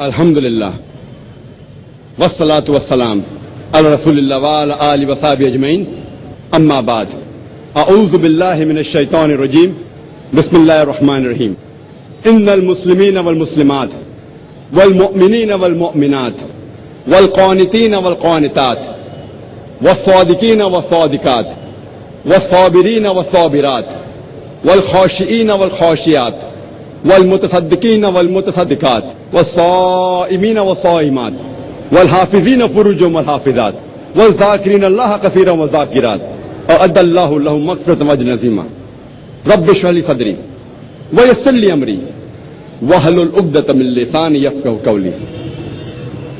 Alhamdulillah. Wassalatu wassalam ala rasulillah wa ala alihi wa sahbihi ajma'in. Amma ba'd. A'udhu billahi minash shaitanir rajim. Bismillahir rahmanir rahim. Innal muslimina wal muslimat wal mu'minina wal mu'minat wal qanitina wal qanitat was sadiqina was sadiqat was sabirina was sabirat wal khashiina wal khashiyat wal mutasaddiqina wal mutasaddiqat was saimina was saimat wal hafizina furujahum wal hafizat wal zakirina Allah kaseeran wa zakirat a'adda Allahu lahum maghfiratan wa ajran azima. Rabbi shrah li sadri wa yassir li amri wahlul uqdatan min lisani yafqahu qawli.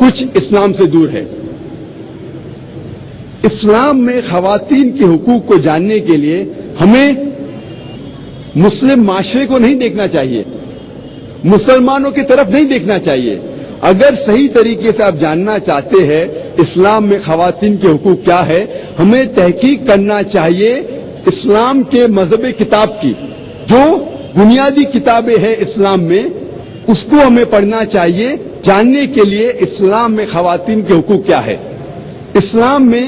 کچھ اسلام سے دور ہے۔ اسلام میں خواتین کے حقوق کو جاننے کے لیے ہمیں مسلم معاشرے کو نہیں دیکھنا چاہیے، مسلمانوں کی طرف نہیں دیکھنا چاہیے۔ اگر صحیح طریقے سے آپ جاننا چاہتے ہیں اسلام میں خواتین کے حقوق کیا ہے، ہمیں تحقیق کرنا چاہیے اسلام کے مذہب کتاب کی، جو بنیادی کتابیں ہیں اسلام میں، اس کو ہمیں پڑھنا چاہیے جاننے کے لیے اسلام میں خواتین کے حقوق کیا ہے۔ اسلام میں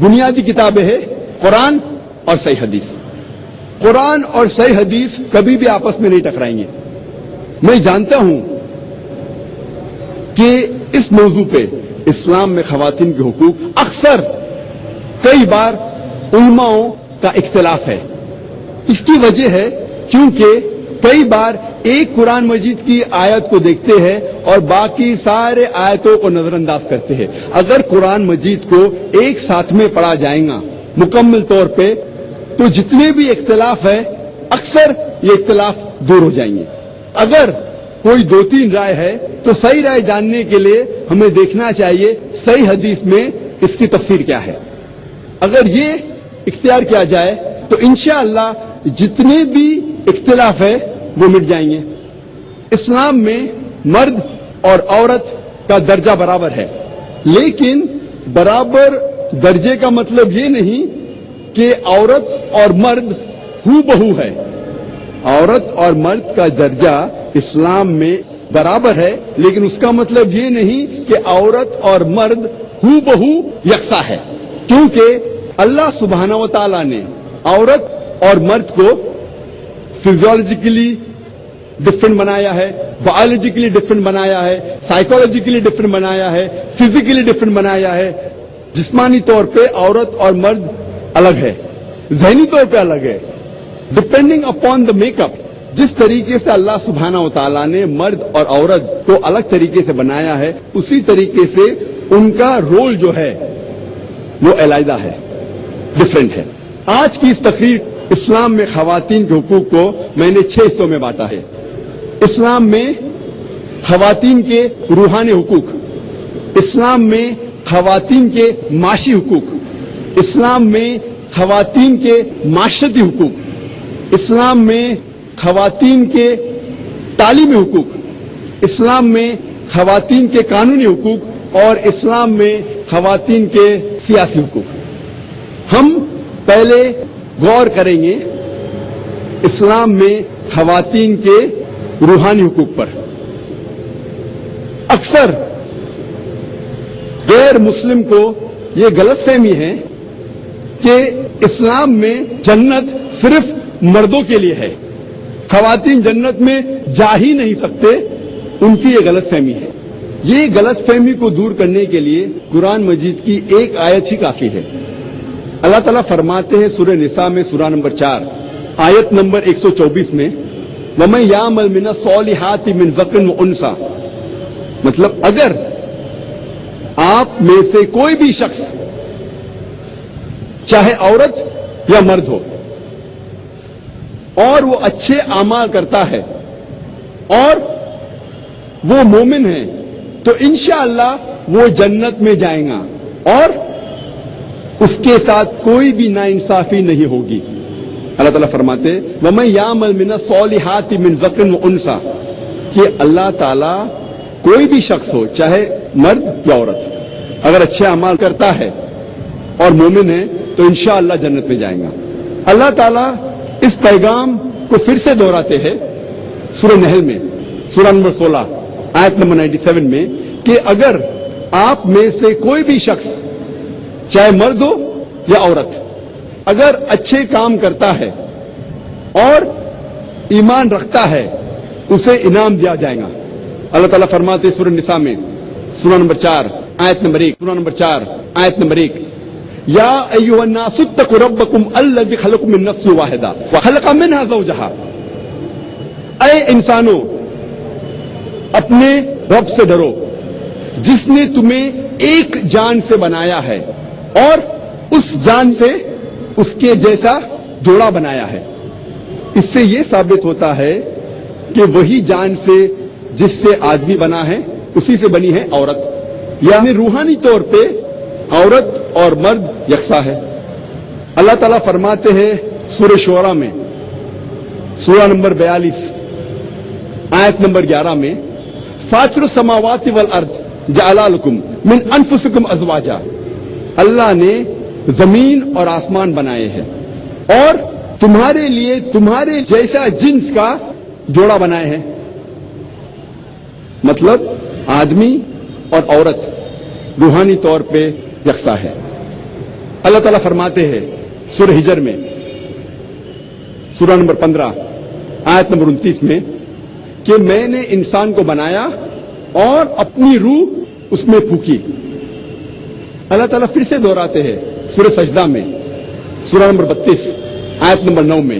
بنیادی کتابیں ہیں قرآن اور صحیح حدیث۔ قرآن اور صحیح حدیث کبھی بھی آپس میں نہیں ٹکرائیں گے۔ میں جانتا ہوں کہ اس موضوع پہ اسلام میں خواتین کے حقوق اکثر کئی بار علماؤں کا اختلاف ہے۔ اس کی وجہ ہے کیونکہ کئی بار ایک قرآن مجید کی آیت کو دیکھتے ہیں اور باقی سارے آیتوں کو نظر انداز کرتے ہیں۔ اگر قرآن مجید کو ایک ساتھ میں پڑھا جائے گا مکمل طور پہ تو جتنے بھی اختلاف ہے اکثر یہ اختلاف دور ہو جائیں گے۔ اگر کوئی 2-3 رائے ہے تو صحیح رائے جاننے کے لیے ہمیں دیکھنا چاہیے صحیح حدیث میں اس کی تفسیر کیا ہے۔ اگر یہ اختیار کیا جائے تو انشاءاللہ جتنے بھی اختلاف ہے وہ مٹ جائیں گے۔ اسلام میں مرد اور عورت کا درجہ برابر ہے، لیکن برابر درجے کا مطلب یہ نہیں کہ عورت اور مرد ہو بہو ہے۔ عورت اور مرد کا درجہ اسلام میں برابر ہے، لیکن اس کا مطلب یہ نہیں کہ عورت اور مرد ہو بہو یکساں ہے، کیونکہ اللہ سبحانہ و تعالیٰ نے عورت اور مرد کو فزیولوجیکلی ڈفرنٹ بنایا ہے، بایولوجیکلی ڈفرنٹ بنایا ہے، سائیکولوجیکلی ڈفرنٹ بنایا ہے، فزیکلی ڈفرنٹ بنایا ہے۔ جسمانی طور پہ عورت اور مرد الگ ہے، ذہنی طور پہ الگ ہے، depending upon the make up. جس طریقے سے اللہ سبحانہ و تعالیٰ نے مرد اور عورت کو الگ طریقے سے بنایا ہے، اسی طریقے سے ان کا رول جو ہے وہ علیحدہ ہے، ڈفرنٹ ہے۔ آج کی اس تقریر اسلام میں خواتین کے حقوق کو میں نے 6 حصوں میں بانٹا ہے۔ اسلام میں خواتین کے روحانی حقوق، اسلام میں خواتین کے معاشی حقوق، اسلام میں خواتین کے معاشرتی حقوق، اسلام میں خواتین کے تعلیمی حقوق، اسلام میں خواتین کے قانونی حقوق اور اسلام میں خواتین کے سیاسی حقوق۔ ہم پہلے غور کریں گے اسلام میں خواتین کے روحانی حقوق پر۔ اکثر غیر مسلم کو یہ غلط فہمی ہے کہ اسلام میں جنت صرف مردوں کے لیے ہے، خواتین جنت میں جا ہی نہیں سکتے، ان کی یہ غلط فہمی ہے۔ یہ غلط فہمی کو دور کرنے کے لیے قرآن مجید کی ایک آیت ہی کافی ہے۔ اللہ تعالیٰ فرماتے ہیں سورہ نساء میں سورہ نمبر 4 آیت نمبر 124 میں وَمَن يَعْمَلْ مِنَ الصَّالِحَاتِ مِنْ ذَكْرٍ وَأُنثَىٰ، مطلب اگر آپ میں سے کوئی بھی شخص چاہے عورت یا مرد ہو اور وہ اچھے اعمال کرتا ہے اور وہ مومن ہے تو انشاءاللہ وہ جنت میں جائیں گا اور اس کے ساتھ کوئی بھی ناانصافی نہیں ہوگی۔ اللہ تعالیٰ فرماتے وَمَن يَعْمَلْ مِنَ الصَّالِحَاتِ مِنْ ذَكْرٍ وَأُنثَىٰ، کہ اللہ تعالیٰ کوئی بھی شخص ہو چاہے مرد یا عورت اگر اچھے اعمال کرتا ہے اور مومن ہے تو انشاءاللہ جنت میں جائیں گا۔ اللہ تعالیٰ اس پیغام کو پھر سے دہراتے ہیں سورہ نحل میں سورہ نمبر 16 آیت نمبر 97 میں کہ اگر آپ میں سے کوئی بھی شخص چاہے مرد ہو یا عورت اگر اچھے کام کرتا ہے اور ایمان رکھتا ہے اسے انعام دیا جائے گا۔ اللہ تعالیٰ فرماتے سورہ نساء میں سورہ نمبر 4 آیت نمبر 1 سورہ نمبر 4 آیت نمبر 1 یا ایھا الناس اتقوا ربکم الذی خلقکم من نفس واحدہ وخلق منها زوجہا، اے انسانوں اپنے رب سے ڈرو جس نے تمہیں ایک جان سے بنایا ہے اور اس جان سے اس کے جیسا جوڑا بنایا ہے۔ اس سے یہ ثابت ہوتا ہے کہ وہی جان سے جس سے آدمی بنا ہے اسی سے بنی ہے عورت، یعنی روحانی طور پہ عورت اور مرد یکساں ہے۔ اللہ تعالیٰ فرماتے ہیں سورہ شعراء میں، سورہ نمبر 42 آیت نمبر 11 میں، فاطر السماوات والارض جعل لکم من انفسکم ازواجا، اللہ نے زمین اور آسمان بنائے ہیں اور تمہارے لیے تمہارے جیسا جنس کا جوڑا بنائے ہیں۔ مطلب آدمی اور عورت روحانی طور پہ یکساں ہے۔ اللہ تعالیٰ فرماتے ہیں سورہ ہجر میں، سورہ نمبر 15 آیت نمبر 29 میں کہ میں نے انسان کو بنایا اور اپنی روح اس میں پھونکی۔ اللہ تعالیٰ پھر سے دہراتے ہیں سورہ سجدہ میں، سورہ نمبر 32 آیت نمبر 9 میں،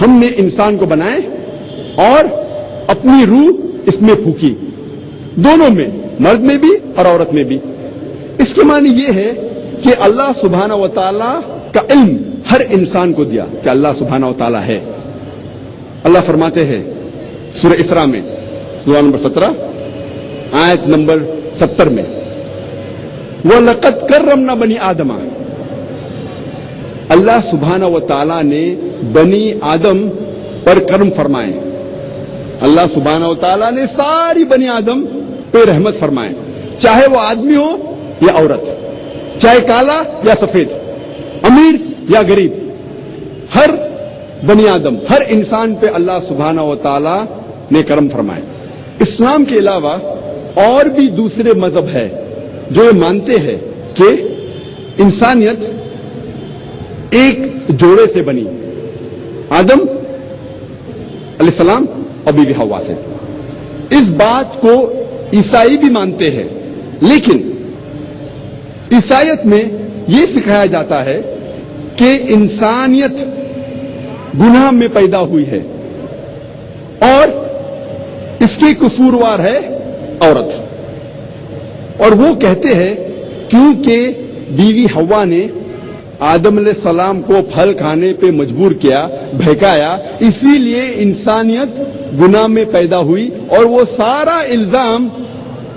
ہم نے انسان کو بنائے اور اپنی روح اس میں پھونکی، دونوں میں، مرد میں بھی اور عورت میں بھی۔ اس کے معنی یہ ہے کہ اللہ سبحانہ و تعالی کا علم ہر انسان کو دیا کہ اللہ سبحانہ و تعالی ہے۔ اللہ فرماتے ہیں سورہ اسراء میں، سورہ نمبر 17 آیت نمبر 70 میں، وَلَقَدْ كَرَّمْنَا بَنِي آدَمَ، اللہ سبحانہ و تعالی نے بنی آدم پر کرم فرمائے۔ اللہ سبحانہ و تعالی نے ساری بنی آدم پہ رحمت فرمائے، چاہے وہ آدمی ہو یا عورت، چاہے کالا یا سفید، امیر یا غریب، ہر بنی آدم، ہر انسان پہ اللہ سبحانہ و تعالی نے کرم فرمائے۔ اسلام کے علاوہ اور بھی دوسرے مذہب ہے جو یہ مانتے ہیں کہ انسانیت ایک جوڑے سے بنی، آدم علیہ السلام اور بی بی حوا سے۔ اس بات کو عیسائی بھی مانتے ہیں، لیکن عیسائیت میں یہ سکھایا جاتا ہے کہ انسانیت گناہ میں پیدا ہوئی ہے اور اس کی قصوروار ہے عورت، اور وہ کہتے ہیں کیونکہ بیوی حوا نے آدم علیہ السلام کو پھل کھانے پہ مجبور کیا، بہکایا، اسی لیے انسانیت گناہ میں پیدا ہوئی، اور وہ سارا الزام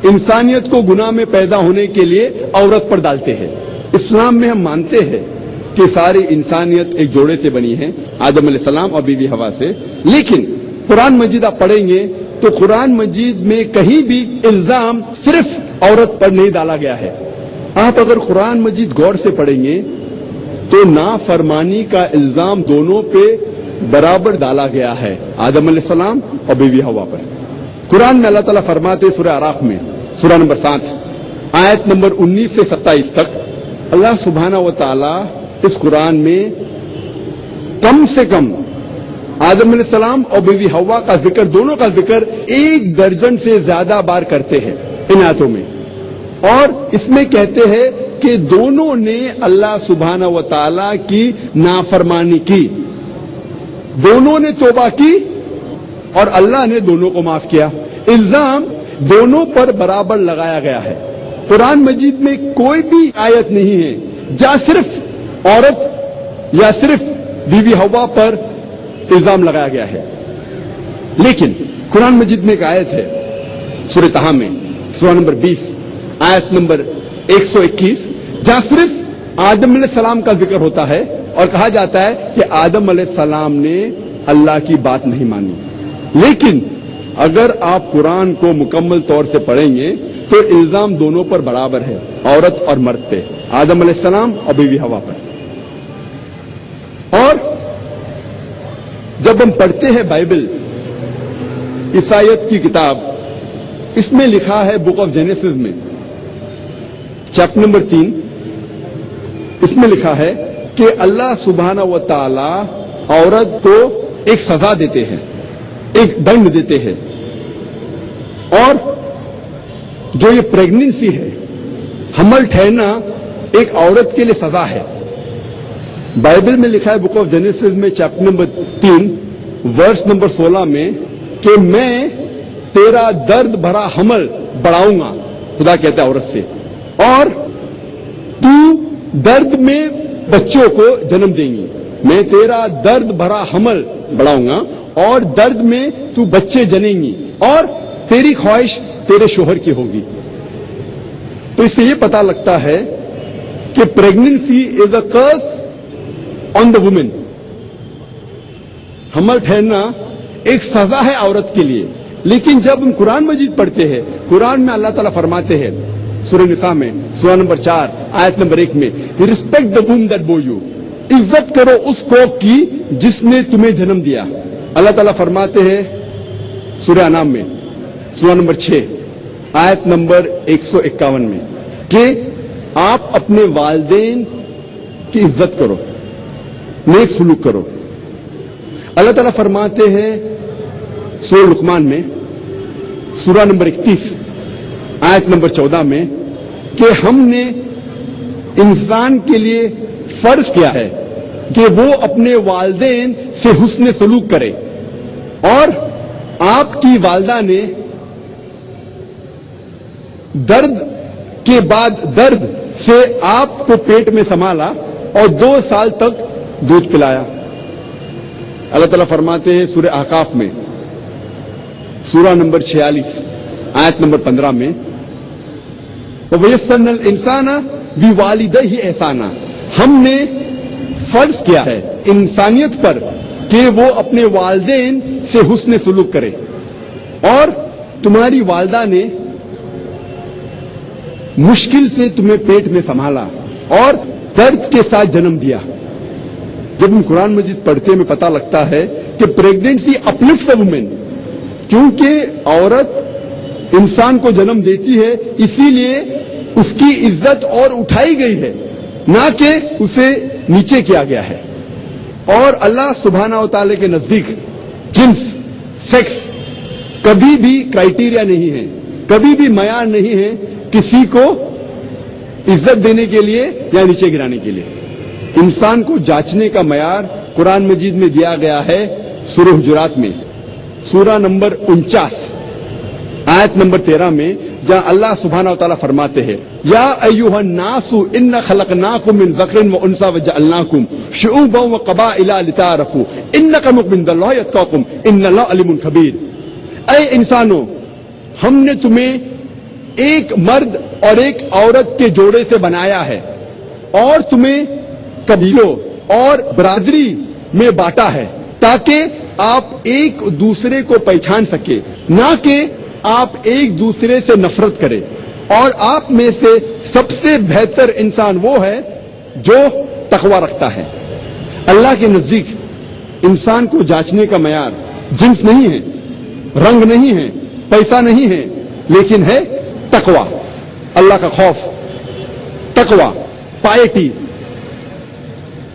انسانیت کو گناہ میں پیدا ہونے کے لیے عورت پر ڈالتے ہیں۔ اسلام میں ہم مانتے ہیں کہ ساری انسانیت ایک جوڑے سے بنی ہے، آدم علیہ السلام اور بی بی حوا سے، لیکن قرآن مجید آپ پڑھیں گے تو قرآن مجید میں کہیں بھی الزام صرف عورت پر نہیں ڈالا گیا ہے۔ آپ اگر قرآن مجید غور سے پڑھیں گے تو نافرمانی کا الزام دونوں پہ برابر ڈالا گیا ہے، آدم علیہ السلام اور بی بی حوا پر۔ قرآن میں اللہ تعالیٰ فرماتے سورہ اعراف میں، سورہ نمبر 7 آیت نمبر 19 سے 27 تک، اللہ سبحانہ و تعالی اس قرآن میں کم سے کم آدم علیہ السلام اور بی بی حوا کا ذکر، دونوں کا ذکر 1 درجن سے زیادہ بار کرتے ہیں ان آیتوں میں، اور اس میں کہتے ہیں کہ دونوں نے اللہ سبحانہ و تعالی کی نافرمانی کی، دونوں نے توبہ کی اور اللہ نے دونوں کو معاف کیا۔ الزام دونوں پر برابر لگایا گیا ہے۔ قرآن مجید میں کوئی بھی آیت نہیں ہے جہاں صرف عورت یا صرف بیوی حوا پر الزام لگایا گیا ہے، لیکن قرآن مجید میں ایک آیت ہے سورہ طہ میں، سورہ نمبر 20 آیت نمبر 121، جہاں صرف آدم علیہ السلام کا ذکر ہوتا ہے اور کہا جاتا ہے کہ آدم علیہ السلام نے اللہ کی بات نہیں مانی۔ لیکن اگر آپ قرآن کو مکمل طور سے پڑھیں گے تو الزام دونوں پر برابر ہے، عورت اور مرد پہ، آدم علیہ السلام اور بیوی حوا پر۔ اور جب ہم پڑھتے ہیں بائبل، عیسائیت کی کتاب، اس میں لکھا ہے بک آف جینیسس میں چیپٹر نمبر 3، اس میں لکھا ہے کہ اللہ سبحانہ و تعالی عورت کو ایک سزا دیتے ہیں، ایک دنڈ دیتے ہیں، اور جو یہ پریگننسی ہے، حمل ٹھہرنا، ایک عورت کے لیے سزا ہے۔ بائبل میں لکھا ہے بک آف جینیسس میں چیپٹر نمبر 3 ورس نمبر 16 میں کہ میں تیرا درد بھرا حمل بڑھاؤں گا، خدا کہتا ہے عورت سے، اور تو درد میں بچوں کو جنم دیں گی، میں تیرا درد بھرا حمل بڑھاؤں گا اور درد میں تو بچے جنیں گی، اور تیری خواہش تیرے شوہر کی ہوگی۔ تو اس سے یہ پتا لگتا ہے کہ pregnancy is a Chris on the woman. حمل ٹھہرنا ایک سزا ہے عورت کے لیے. لیکن جب ہم قرآن مجید پڑھتے ہیں, قرآن میں اللہ تعالیٰ فرماتے ہیں سورہ نساء میں سورہ نمبر 4 آیت نمبر 1 میں, respect the womb that bore you, عزت کرو اس کوکھ کی جس نے تمہیں جنم دیا. اللہ تعالیٰ فرماتے ہیں سورہ انعام میں سورہ نمبر 6 آیت نمبر 151 میں کہ آپ اپنے والدین کی عزت کرو, نیک سلوک کرو. اللہ تعالیٰ فرماتے ہیں سورہ لقمان میں سورہ نمبر 31 آیت نمبر 14 میں کہ ہم نے انسان کے لیے فرض کیا ہے کہ وہ اپنے والدین سے حسن سلوک کرے, اور آپ کی والدہ نے درد کے بعد درد سے آپ کو پیٹ میں سنبھالا اور 2 سال تک دودھ پلایا. اللہ تعالیٰ فرماتے ہیں سورہ احقاف میں سورہ نمبر 46 آیت نمبر 15 میں وَيَسَّرْنَا الْإِنسَانَ بِوَالِدَيْهِ احسانا, ہم نے فرض کیا ہے انسانیت پر کہ وہ اپنے والدین سے حسن سلوک کرے, اور تمہاری والدہ نے مشکل سے تمہیں پیٹ میں سنبھالا اور درد کے ساتھ جنم دیا. جب ہم قرآن مجید پڑھتے ہیں ہمیں پتہ لگتا ہے کہ پریگننسی اپلفٹس اے وومن, کیونکہ عورت انسان کو جنم دیتی ہے اسی لیے اس کی عزت اور اٹھائی گئی ہے, نہ کہ اسے نیچے کیا گیا ہے. اور اللہ سبحانہ و تعالی کے نزدیک جنس, سیکس کبھی بھی کرائیٹیریا نہیں ہے, کبھی بھی معیار نہیں ہے کسی کو عزت دینے کے لیے یا نیچے گرانے کے لیے. انسان کو جانچنے کا معیار قرآن مجید میں دیا گیا ہے سورہ حجرات میں سورہ نمبر 49 آیت نمبر 13 میں, جہاں اللہ سبحانہ و تعالیٰ فرماتے ہیں یا ایھا الناس انا خلقناکم من ذکر و انثی وجعلناکم شعوبا وقبائل لتعارفوا ان اکرمکم عند اللہ اتقاکم ان اللہ علیم خبیر. اے انسانوں, ہم نے تمہیں ایک مرد اور ایک عورت کے جوڑے سے بنایا ہے اور تمہیں قبیلوں اور برادری میں بانٹا ہے تاکہ آپ ایک دوسرے کو پہچان سکے, نہ کہ آپ ایک دوسرے سے نفرت کریں. اور آپ میں سے سب سے بہتر انسان وہ ہے جو تقوی رکھتا ہے. اللہ کے نزدیک انسان کو جانچنے کا معیار جنس نہیں ہے, رنگ نہیں ہے, پیسہ نہیں ہے, لیکن ہے تقوی, اللہ کا خوف, تقوی, پائٹی,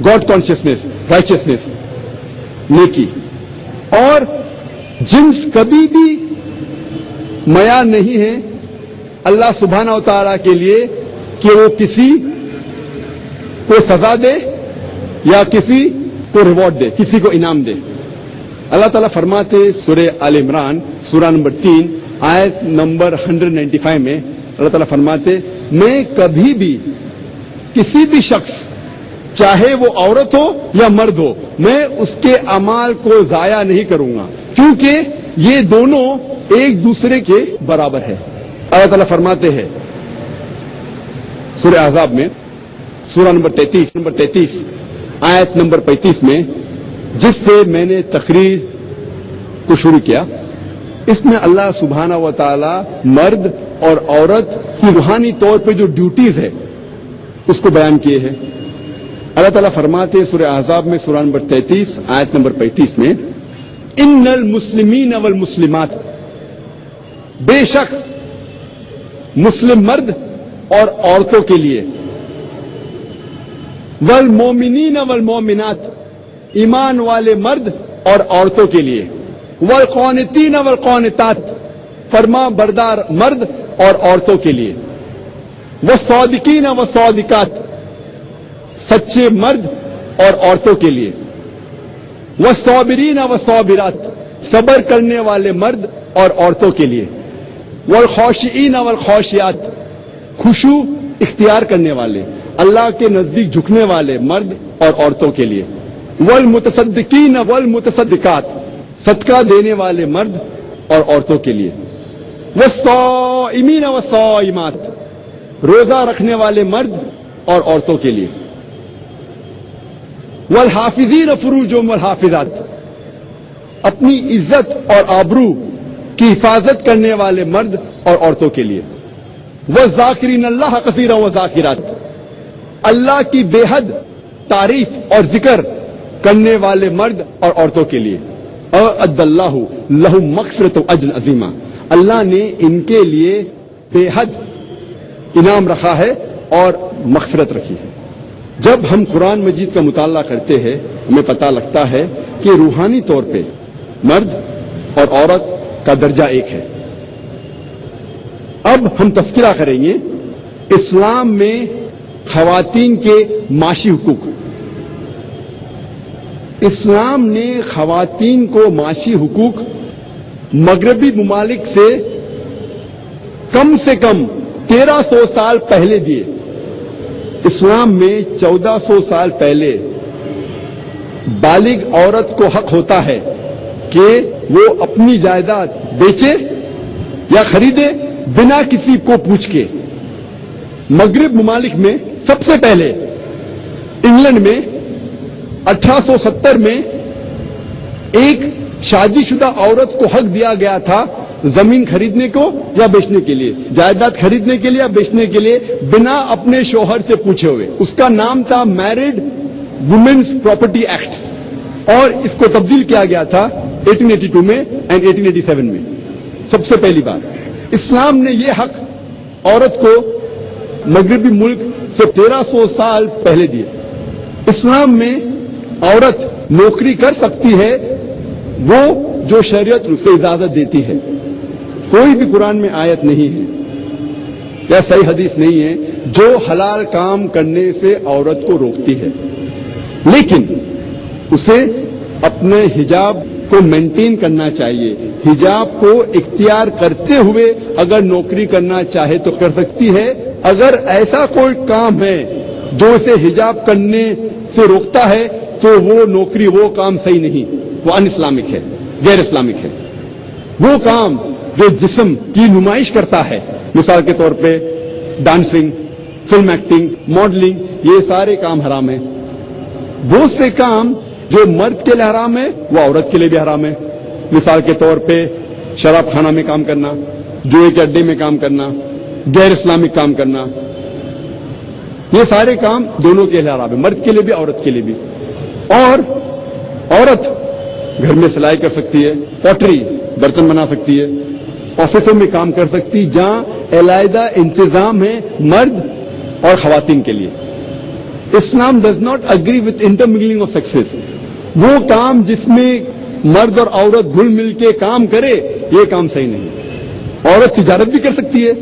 گاڈ کانشیسنیس, رائچسنیس, نیکی. اور جنس کبھی بھی معیار نہیں ہے اللہ سبحانہ و تعالیٰ کے لیے کہ وہ کسی کو سزا دے یا کسی کو ریوارڈ دے, کسی کو انعام دے. اللہ تعالیٰ فرماتے سورہ آل عمران سورہ نمبر 3 آیت نمبر 195 میں اللہ تعالیٰ فرماتے میں کبھی بھی کسی بھی شخص چاہے وہ عورت ہو یا مرد ہو میں اس کے اعمال کو ضائع نہیں کروں گا کیونکہ یہ دونوں ایک دوسرے کے برابر ہے. اللہ تعالیٰ فرماتے ہیں سورہ احزاب میں سورہ نمبر 33 آیت نمبر 35 میں, جس سے میں نے تقریر کو شروع کیا, اس میں اللہ سبحانہ و تعالی مرد اور عورت کی روحانی طور پہ جو ڈیوٹیز ہے اس کو بیان کیے ہیں. اللہ تعالیٰ فرماتے ہیں سورہ احزاب میں سورہ نمبر 33 آیت نمبر 35 میں ان المسلمین والمسلمات, بے شک مسلم مرد اور عورتوں کے لیے, والمومنین والمومنات, ایمان والے مرد اور عورتوں کے لیے, والقانتین والقانتات, فرما بردار مرد اور عورتوں کے لیے, والصادقین والصادقات, سچے مرد اور عورتوں کے لیے, والصابرین والصابرات, صبر کرنے والے مرد اور عورتوں کے لیے, والخاشعین والخاشعات, خشوع اختیار کرنے والے, اللہ کے نزدیک جھکنے والے مرد اور عورتوں کے لیے, والمتصدقین والمتصدقات, صدقہ دینے والے مرد اور عورتوں کے لیے, والصائمین والصائمات, روزہ رکھنے والے مرد اور عورتوں کے لیے. والحافظین فروجهم والحافظات، اپنی عزت اور آبرو کی حفاظت کرنے والے مرد اور عورتوں کے لیے. والذاکرین اللہ کثیرا والذاکرات، اللہ کی بے حد تعریف اور ذکر کرنے والے مرد اور عورتوں کے لیے. اعد اللہ لہم مغفرۃ واجر عظیما، اللہ نے ان کے لیے بے حد انعام رکھا ہے اور مغفرت رکھی ہے. جب ہم قرآن مجید کا مطالعہ کرتے ہیں ہمیں پتہ لگتا ہے کہ روحانی طور پہ مرد اور عورت کا درجہ ایک ہے. اب ہم تذکرہ کریں گے اسلام میں خواتین کے معاشی حقوق. اسلام نے خواتین کو معاشی حقوق مغربی ممالک سے کم 1300 سال پہلے دیے. اسلام میں 1400 سال پہلے بالغ عورت کو حق ہوتا ہے کہ وہ اپنی جائیداد بیچے یا خریدے بنا کسی کو پوچھ کے. مغرب ممالک میں سب سے پہلے انگلینڈ میں 1870 میں ایک شادی شدہ عورت کو حق دیا گیا تھا زمین خریدنے کو یا بیچنے کے لیے، جائیداد خریدنے کے لیے یا بیچنے کے لیے بنا اپنے شوہر سے پوچھے ہوئے. اس کا نام تھا میرڈ وومنز پراپرٹی ایکٹ، اور اس کو تبدیل کیا گیا تھا 1882 میں اینڈ 1887 میں. سب سے پہلی بار اسلام نے یہ حق عورت کو مغربی ملک سے 1300 سال پہلے دیے. اسلام میں عورت نوکری کر سکتی ہے وہ جو شریعت اسے اجازت دیتی ہے. کوئی بھی قرآن میں آیت نہیں ہے یا صحیح حدیث نہیں ہے جو حلال کام کرنے سے عورت کو روکتی ہے، لیکن اسے اپنے حجاب کو مینٹین کرنا چاہیے. حجاب کو اختیار کرتے ہوئے اگر نوکری کرنا چاہے تو کر سکتی ہے. اگر ایسا کوئی کام ہے جو اسے حجاب کرنے سے روکتا ہے تو وہ نوکری، وہ کام صحیح نہیں، وہ ان اسلامک ہے، غیر اسلامک ہے. وہ کام جو جسم کی نمائش کرتا ہے، مثال کے طور پہ ڈانسنگ، فلم ایکٹنگ، ماڈلنگ، یہ سارے کام حرام ہیں. بہت سے کام جو مرد کے لیے حرام ہے وہ عورت کے لیے بھی حرام ہے. مثال کے طور پہ شراب خانہ میں کام کرنا، جوئے کے اڈے میں کام کرنا، غیر اسلامک کام کرنا، یہ سارے کام دونوں کے لیے حرام ہے، مرد کے لیے بھی عورت کے لیے بھی. اور عورت گھر میں سلائی کر سکتی ہے، پوٹری برتن بنا سکتی ہے، آفسوں میں کام کر سکتی جہاں علیحدہ انتظام ہے مرد اور خواتین کے لیے. Islam does not agree with intermingling of sexes. وہ کام جس میں مرد اور عورت گھل مل کے کام کرے یہ کام صحیح نہیں. عورت تجارت بھی کر سکتی ہے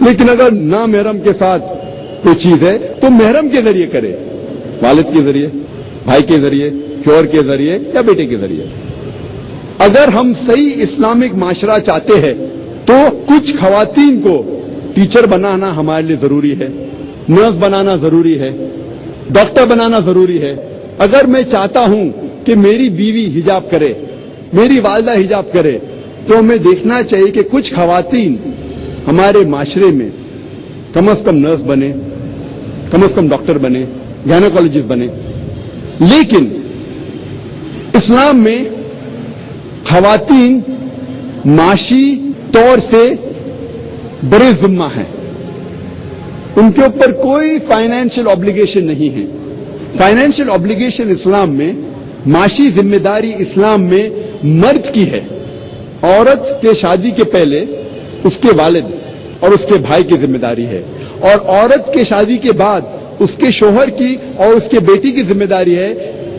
لیکن اگر نامحرم کے ساتھ کوئی چیز ہے تو محرم کے ذریعے کرے، والد کے ذریعے، بھائی کے ذریعے، شوہر کے ذریعے یا بیٹے کے ذریعے. اگر ہم صحیح اسلامک معاشرہ چاہتے ہیں تو کچھ خواتین کو ٹیچر بنانا ہمارے لیے ضروری ہے، نرس بنانا ضروری ہے، ڈاکٹر بنانا ضروری ہے. اگر میں چاہتا ہوں کہ میری بیوی حجاب کرے، میری والدہ حجاب کرے، تو ہمیں دیکھنا چاہیے کہ کچھ خواتین ہمارے معاشرے میں کم از کم نرس بنے، کم از کم ڈاکٹر بنے، گائنیکولوجسٹ بنے. لیکن اسلام میں خواتین معاشی طور سے بڑے ذمہ ہیں، ان کے اوپر کوئی فائنینشیل obligation نہیں ہے. فائنینشیل obligation اسلام میں، معاشی ذمہ داری اسلام میں مرد کی ہے. عورت کے شادی کے پہلے اس کے والد اور اس کے بھائی کی ذمہ داری ہے، اور عورت کے شادی کے بعد اس کے شوہر کی اور اس کے بیٹی کی ذمہ داری ہے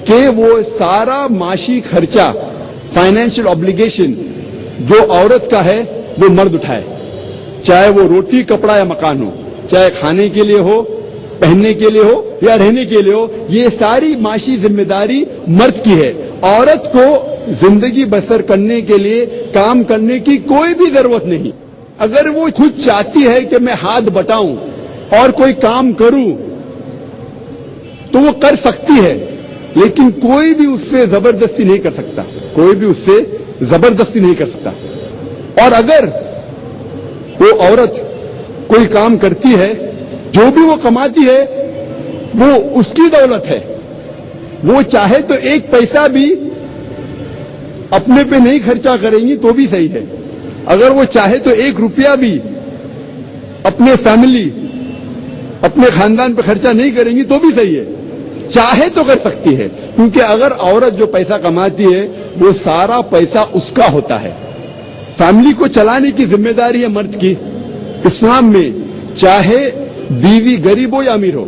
کہ وہ سارا معاشی خرچہ، فائنینشیل obligation جو عورت کا ہے وہ مرد اٹھائے، چاہے وہ روٹی کپڑا یا مکان ہو، چاہے کھانے کے لیے ہو، پہننے کے لیے ہو یا رہنے کے لیے ہو. یہ ساری معاشی ذمہ داری مرد کی ہے. عورت کو زندگی بسر کرنے کے لیے کام کرنے کی کوئی بھی ضرورت نہیں. اگر وہ خود چاہتی ہے کہ میں ہاتھ بٹاؤں اور کوئی کام کروں تو وہ کر سکتی ہے، لیکن کوئی بھی اس سے زبردستی نہیں کر سکتا، کوئی بھی اس سے زبردستی نہیں کر سکتا. اور اگر وہ عورت کوئی کام کرتی ہے، جو بھی وہ کماتی ہے وہ اس کی دولت ہے، وہ چاہے تو ایک پیسہ بھی اپنے پہ نہیں خرچہ کریں گی تو بھی صحیح ہے، اگر وہ چاہے تو ایک روپیہ بھی اپنے فیملی اپنے خاندان پہ خرچہ نہیں کریں گی تو بھی صحیح ہے، چاہے تو کر سکتی ہے، کیونکہ اگر عورت جو پیسہ کماتی ہے وہ سارا پیسہ اس کا ہوتا ہے، فیملی کو چلانے کی ذمہ داری ہے مرد کی۔ اسلام میں چاہے بیوی غریب ہو یا امیر ہو،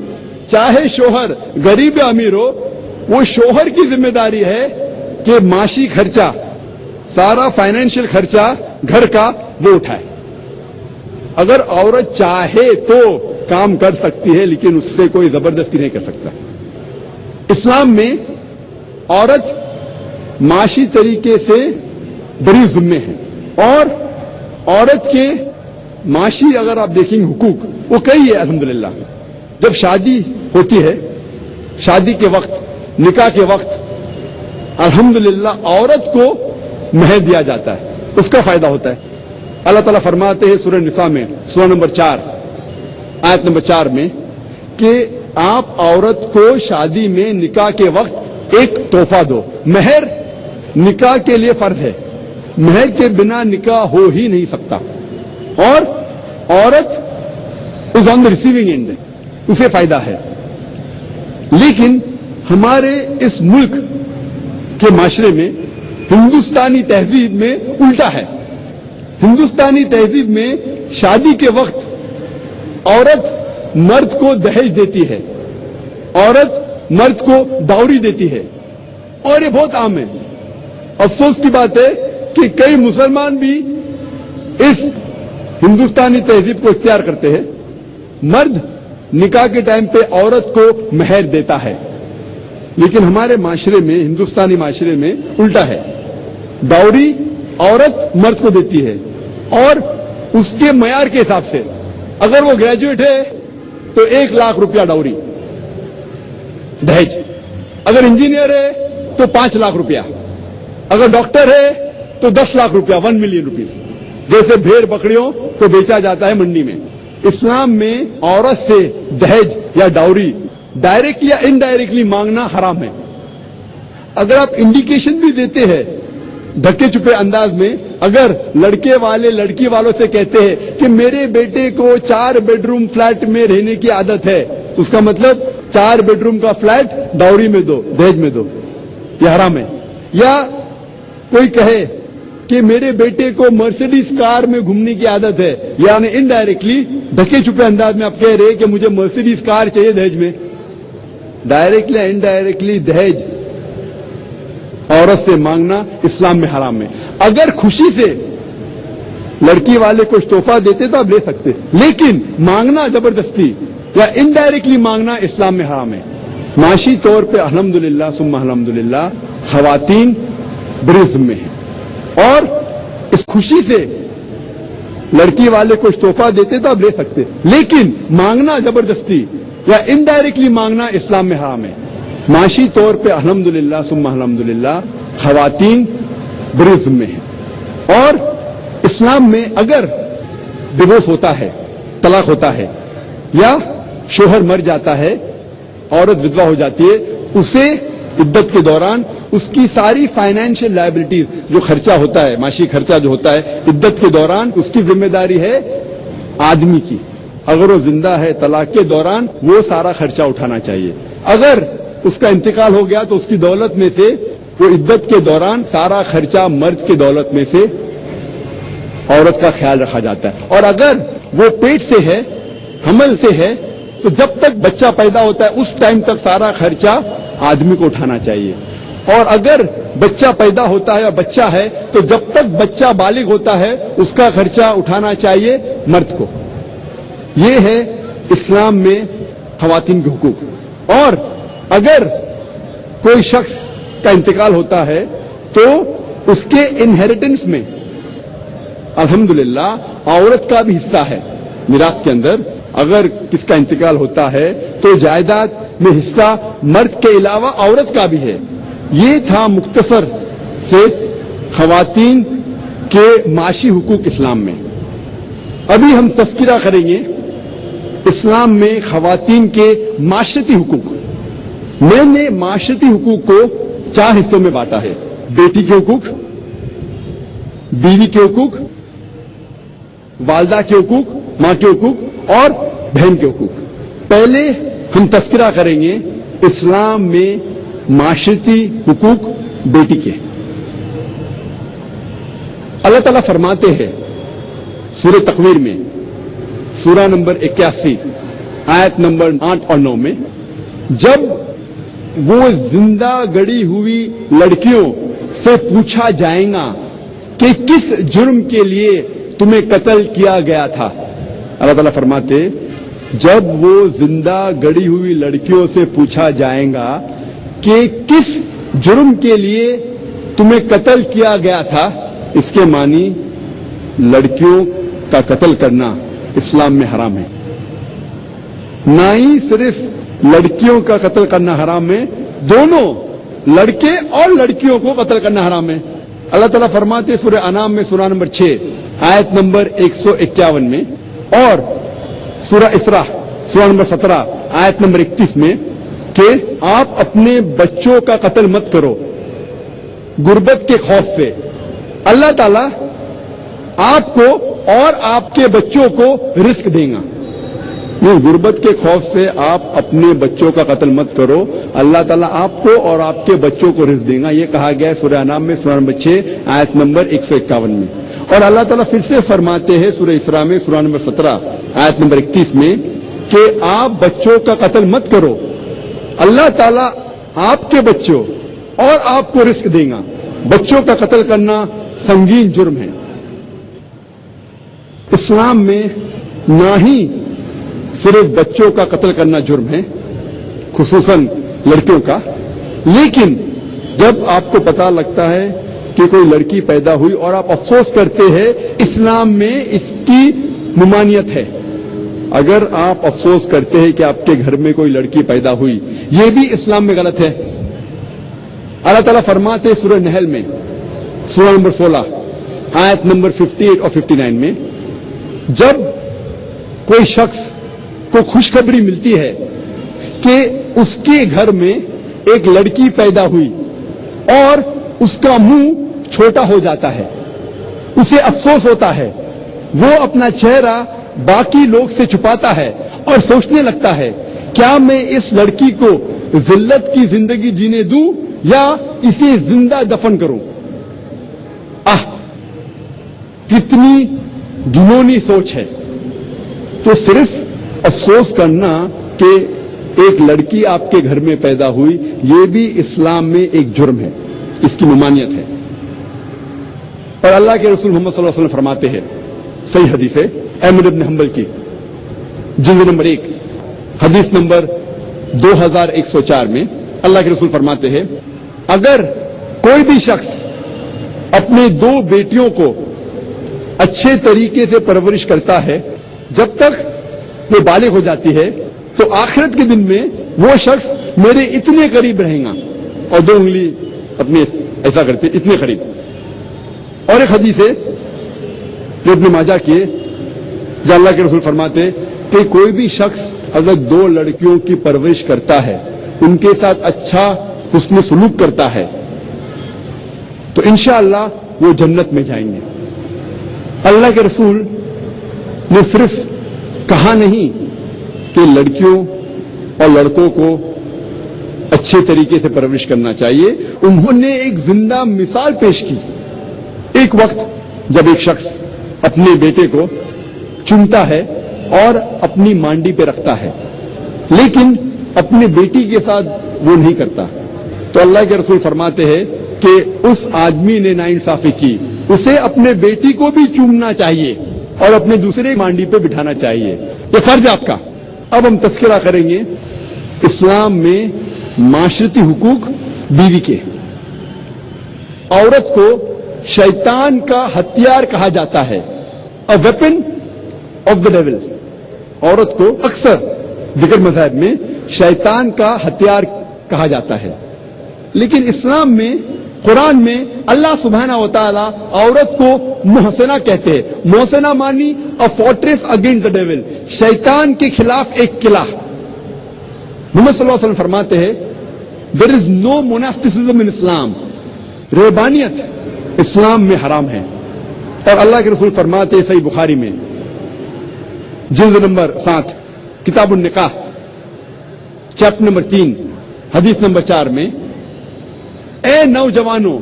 چاہے شوہر غریب یا امیر ہو، وہ شوہر کی ذمہ داری ہے کہ معاشی خرچہ، سارا فائنینشیل خرچہ گھر کا وہ اٹھائے۔ اگر عورت چاہے تو کام کر سکتی ہے، لیکن اس سے کوئی زبردستی نہیں کر سکتا۔ اسلام میں عورت معاشی طریقے سے بڑی ذمہ ہے، اور عورت کے معاشی اگر آپ دیکھیں گے حقوق وہ کئی ہے الحمدللہ۔ جب شادی ہوتی ہے، شادی کے وقت، نکاح کے وقت، الحمدللہ عورت کو مہر دیا جاتا ہے، اس کا فائدہ ہوتا ہے۔ اللہ تعالیٰ فرماتے ہیں سورہ نساء میں، سورہ نمبر 4 آیت نمبر 4 میں کہ آپ عورت کو شادی میں نکاح کے وقت ایک تحفہ دو۔ مہر نکاح کے لیے فرض ہے، مہر کے بنا نکاح ہو ہی نہیں سکتا، اور عورت از آن دا ریسیونگ اینڈ، اسے فائدہ ہے۔ لیکن ہمارے اس ملک کے معاشرے میں، ہندوستانی تہذیب میں الٹا ہے۔ ہندوستانی تہذیب میں شادی کے وقت عورت مرد کو دہیج دیتی ہے، عورت مرد کو ڈاوری دیتی ہے، اور یہ بہت عام ہے۔ افسوس کی بات ہے کہ کئی مسلمان بھی اس ہندوستانی تہذیب کو اختیار کرتے ہیں۔ مرد نکاح کے ٹائم پہ عورت کو مہر دیتا ہے، لیکن ہمارے معاشرے میں، ہندوستانی معاشرے میں الٹا ہے۔ ڈاوری عورت مرد کو دیتی ہے، اور اس کے معیار کے حساب سے، اگر وہ گریجویٹ ہے تو 1 لاکھ روپیہ ڈاوری دہیج، اگر انجینئر ہے تو 5 لاکھ روپیہ، اگر ڈاکٹر ہے تو 10 لاکھ روپیہ، 1 ملین روپیز، جیسے بھیڑ بکریوں کو بیچا جاتا ہے منڈی میں۔ اسلام میں عورت سے دہیج یا ڈاوری ڈائریکٹلی یا انڈائریکٹلی مانگنا حرام ہے۔ اگر آپ انڈیکیشن بھی دیتے ہیں دھکے چپے انداز میں، اگر لڑکے والے لڑکی والوں سے کہتے ہیں کہ میرے بیٹے کو 4 بیڈ روم فلیٹ میں رہنے کی عادت ہے، اس کا مطلب 4 بیڈ روم کا فلیٹ ڈاوری میں دو، دہیج میں دو، یہ حرام ہے۔ یا کوئی کہے کہ میرے بیٹے کو مرسیڈیز کار میں گھومنے کی عادت ہے، یعنی انڈائریکٹلی دھکے چپے انداز میں آپ کہہ رہے کہ مجھے مرسیڈیز کار چاہیے دہیج میں۔ ڈائریکٹلی انڈائریکٹلی دہیج عورت سے مانگنا اسلام میں حرام ہے۔ اگر خوشی سے لڑکی والے کچھ تحفہ دیتے تو آپ لے سکتے، لیکن مانگنا زبردستی یا انڈائریکٹلی مانگنا اسلام میں حرام ہے۔ معاشی طور پہ الحمدللہ ثم الحمدللہ خواتین بڑے ذمہ ہیں، اور اس خوشی سے لڑکی والے کچھ تحفہ دیتے تو آپ لے سکتے، لیکن مانگنا زبردستی یا انڈائریکٹلی مانگنا اسلام میں حرام ہے۔ معاشی طور پہ الحمدللہ ثم الحمدللہ خواتین بڑے ذمہ ہیں، اور اسلام میں اگر ڈیورس ہوتا ہے، طلاق ہوتا ہے، یا شوہر مر جاتا ہے، عورت ودوا ہو جاتی ہے، اسے عدت کے دوران اس کی ساری فائنینشیل لائبلٹیز، جو خرچہ ہوتا ہے، معاشی خرچہ جو ہوتا ہے عدت کے دوران، اس کی ذمہ داری ہے آدمی کی۔ اگر وہ زندہ ہے طلاق کے دوران وہ سارا خرچہ اٹھانا چاہیے، اگر اس کا انتقال ہو گیا تو اس کی دولت میں سے وہ عدت کے دوران سارا خرچہ مرد کی دولت میں سے عورت کا خیال رکھا جاتا ہے، اور اگر وہ پیٹ سے ہے، حمل سے ہے، تو جب تک بچہ پیدا ہوتا ہے اس ٹائم تک سارا خرچہ آدمی کو اٹھانا چاہیے، اور اگر بچہ پیدا ہوتا ہے اور بچہ ہے تو جب تک بچہ بالغ ہوتا ہے اس کا خرچہ اٹھانا چاہیے مرد کو۔ یہ ہے اسلام میں خواتین کے حقوق۔ اور اگر کوئی شخص کا انتقال ہوتا ہے تو اس کے انہیریٹنس میں الحمدللہ عورت کا بھی حصہ ہے۔ میراث کے اندر اگر کس کا انتقال ہوتا ہے تو جائیداد میں حصہ مرد کے علاوہ عورت کا بھی ہے۔ یہ تھا مختصر سے خواتین کے معاشی حقوق اسلام میں۔ ابھی ہم تذکرہ کریں گے اسلام میں خواتین کے معاشرتی حقوق. میں نے معاشرتی حقوق کو 4 حصوں میں بانٹا ہے: بیٹی کے حقوق، بیوی کے حقوق، والدہ کے حقوق، ماں کے حقوق اور بہن کے حقوق. پہلے ہم تذکرہ کریں گے اسلام میں معاشرتی حقوق بیٹی کے. اللہ تعالیٰ فرماتے ہیں سورہ تکویر میں، سورہ نمبر 81 آیت نمبر 8 اور 9 میں، جب وہ زندہ گڑی ہوئی لڑکیوں سے پوچھا جائے گا کہ کس جرم کے لیے تمہیں قتل کیا گیا تھا. اللہ تعالیٰ فرماتے جب وہ زندہ گڑی ہوئی لڑکیوں سے پوچھا جائے گا کہ کس جرم کے لیے تمہیں قتل کیا گیا تھا، اس کے معنی لڑکیوں کا قتل کرنا اسلام میں حرام ہے. نہ ہی صرف لڑکیوں کا قتل کرنا حرام ہے، دونوں لڑکے اور لڑکیوں کو قتل کرنا حرام ہے. اللہ تعالیٰ فرماتے سورہ انعام میں سورہ نمبر 6 آیت نمبر 151 میں اور سورہ اسراء سورہ نمبر 17 آیت نمبر 31 میں کہ آپ اپنے بچوں کا قتل مت کرو غربت کے خوف سے. اللہ تعالیٰ آپ کو اور آپ کے بچوں کو رزق دے گا. غربت کے خوف سے آپ اپنے بچوں کا قتل مت کرو، اللہ تعالیٰ آپ کو اور آپ کے بچوں کو رزق دے گا. یہ کہا گیا ہے سورہ انعام میں سورہ نمبر 6 آیت نمبر 151 میں. اور اللہ تعالیٰ پھر سے فرماتے ہیں سورہ اسراء میں سورہ نمبر 17 آیت نمبر 31 میں کہ آپ بچوں کا قتل مت کرو، اللہ تعالیٰ آپ کے بچوں اور آپ کو رزق دے گا. بچوں کا قتل کرنا سنگین جرم ہے. اسلام میں نہ ہی صرف بچوں کا قتل کرنا جرم ہے، خصوصاً لڑکیوں کا، لیکن جب آپ کو پتہ لگتا ہے کہ کوئی لڑکی پیدا ہوئی اور آپ افسوس کرتے ہیں، اسلام میں اس کی ممانعت ہے. اگر آپ افسوس کرتے ہیں کہ آپ کے گھر میں کوئی لڑکی پیدا ہوئی، یہ بھی اسلام میں غلط ہے. اللہ تعالیٰ فرماتے سورہ نحل میں سورہ نمبر 16 آیت نمبر 58 اور 59 میں، جب کوئی شخص کو خوشخبری ملتی ہے کہ اس کے گھر میں ایک لڑکی پیدا ہوئی اور اس کا منہ چھوٹا ہو جاتا ہے، اسے افسوس ہوتا ہے، وہ اپنا چہرہ باقی لوگ سے چھپاتا ہے اور سوچنے لگتا ہے کیا میں اس لڑکی کو ذلت کی زندگی جینے دوں یا اسے زندہ دفن کروں. کتنی گھنونی سوچ ہے. تو صرف افسوس کرنا کہ ایک لڑکی آپ کے گھر میں پیدا ہوئی، یہ بھی اسلام میں ایک جرم ہے، اس کی ممانعت ہے. اور اللہ کے رسول محمد صلی اللہ علیہ وسلم فرماتے ہیں، صحیح حدیث ہے احمد بن حنبل کی، جلد نمبر 1 حدیث نمبر 2104 میں اللہ کے رسول فرماتے ہیں، اگر کوئی بھی شخص اپنے 2 بیٹیوں کو اچھے طریقے سے پرورش کرتا ہے جب تک وہ بالغ ہو جاتی ہے، تو آخرت کے دن میں وہ شخص میرے اتنے قریب رہے گا. اور 2 انگلی اپنے ایسا کرتے اتنے قریب. اور ایک حدیث ہے جو ابن ماجہ کی، جہاں اللہ کے رسول فرماتے کہ کوئی بھی شخص اگر 2 لڑکیوں کی پرورش کرتا ہے، ان کے ساتھ اچھا حسن سلوک کرتا ہے، تو انشاءاللہ وہ جنت میں جائیں گے. اللہ کے رسول نے صرف کہا نہیں کہ لڑکیوں اور لڑکوں کو اچھے طریقے سے پرورش کرنا چاہیے، انہوں نے ایک زندہ مثال پیش کی. ایک وقت جب ایک شخص اپنے بیٹے کو چومتا ہے اور اپنی مانڈی پہ رکھتا ہے، لیکن اپنے بیٹی کے ساتھ وہ نہیں کرتا، تو اللہ کے رسول فرماتے ہیں کہ اس آدمی نے ناانصافی کی، اسے اپنے بیٹی کو بھی چومنا چاہیے اور اپنے دوسرے مانڈی پہ بٹھانا چاہیے. یہ فرض ہے آپ کا. اب ہم تذکرہ کریں گے اسلام میں معاشرتی حقوق بیوی کے. عورت کو شیطان کا ہتھیار کہا جاتا ہے، a weapon of the devil. عورت کو اکثر دیگر مذاہب میں شیطان کا ہتھیار کہا جاتا ہے، لیکن اسلام میں قرآن میں اللہ سبحانہ و تعالیٰ عورت کو محسنہ کہتے ہیں. محسنہ مانی a fortress against the devil, شیطان کے خلاف ایک قلعہ. محمد صلی اللہ علیہ وسلم فرماتے ہیں there is no monasticism in Islam. رہبانیت اسلام میں حرام ہے. اور اللہ کے رسول فرماتے ہیں صحیح بخاری میں جلد نمبر 7 کتاب النکاح چیپٹر نمبر 3 حدیث نمبر 4 میں اے نوجوانوں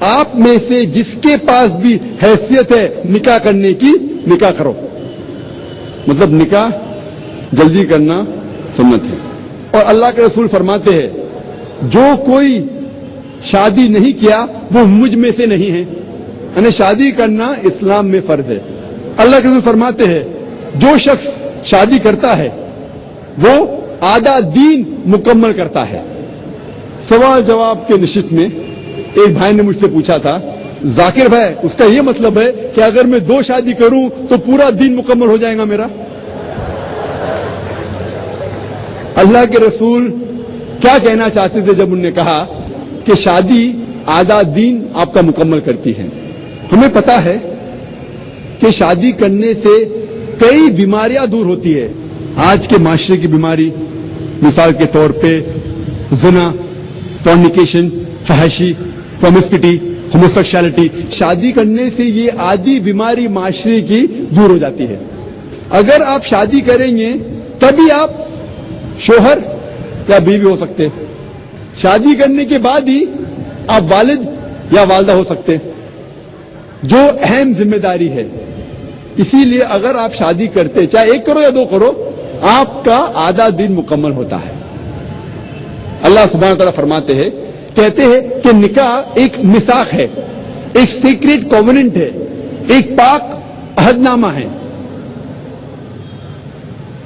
آپ میں سے جس کے پاس بھی حیثیت ہے نکاح کرنے کی نکاح کرو. مطلب نکاح جلدی کرنا سنت ہے. اور اللہ کے رسول فرماتے ہیں جو کوئی شادی نہیں کیا وہ مجھ میں سے نہیں ہے. یعنی شادی کرنا اسلام میں فرض ہے. اللہ کے رسول فرماتے ہیں جو شخص شادی کرتا ہے وہ آدھا دین مکمل کرتا ہے. سوال جواب کے نشست میں ایک بھائی نے مجھ سے پوچھا تھا ذاکر بھائی اس کا یہ مطلب ہے کہ اگر میں 2 شادی کروں تو پورا دین مکمل ہو جائے گا میرا؟ اللہ کے رسول کیا کہنا چاہتے تھے جب انہوں نے کہا کہ شادی آدھا دین آپ کا مکمل کرتی ہے؟ ہمیں پتا ہے کہ شادی کرنے سے کئی بیماریاں دور ہوتی ہے. آج کے معاشرے کی بیماری مثال کے طور پہ زنا، فورنیکیشن، فحاشی، پروmiscuity، ہوموسیکشوالٹی. شادی کرنے سے یہ آدھی بیماری معاشرے کی دور ہو جاتی ہے. اگر آپ شادی کریں گے تبھی آپ شوہر یا بیوی ہو سکتے. شادی کرنے کے بعد ہی آپ والد یا والدہ ہو سکتے، جو اہم ذمہ داری ہے. اسی لیے اگر آپ شادی کرتے چاہے 1 کرو یا 2 کرو آپ کا آدھا دن مکمل ہوتا ہے. اللہ سبحانہ و تعالیٰ فرماتے ہیں کہتے ہیں کہ نکاح ایک میثاق ہے، ایک سیکریٹ کووننٹ ہے، ایک پاک عہد نامہ ہے.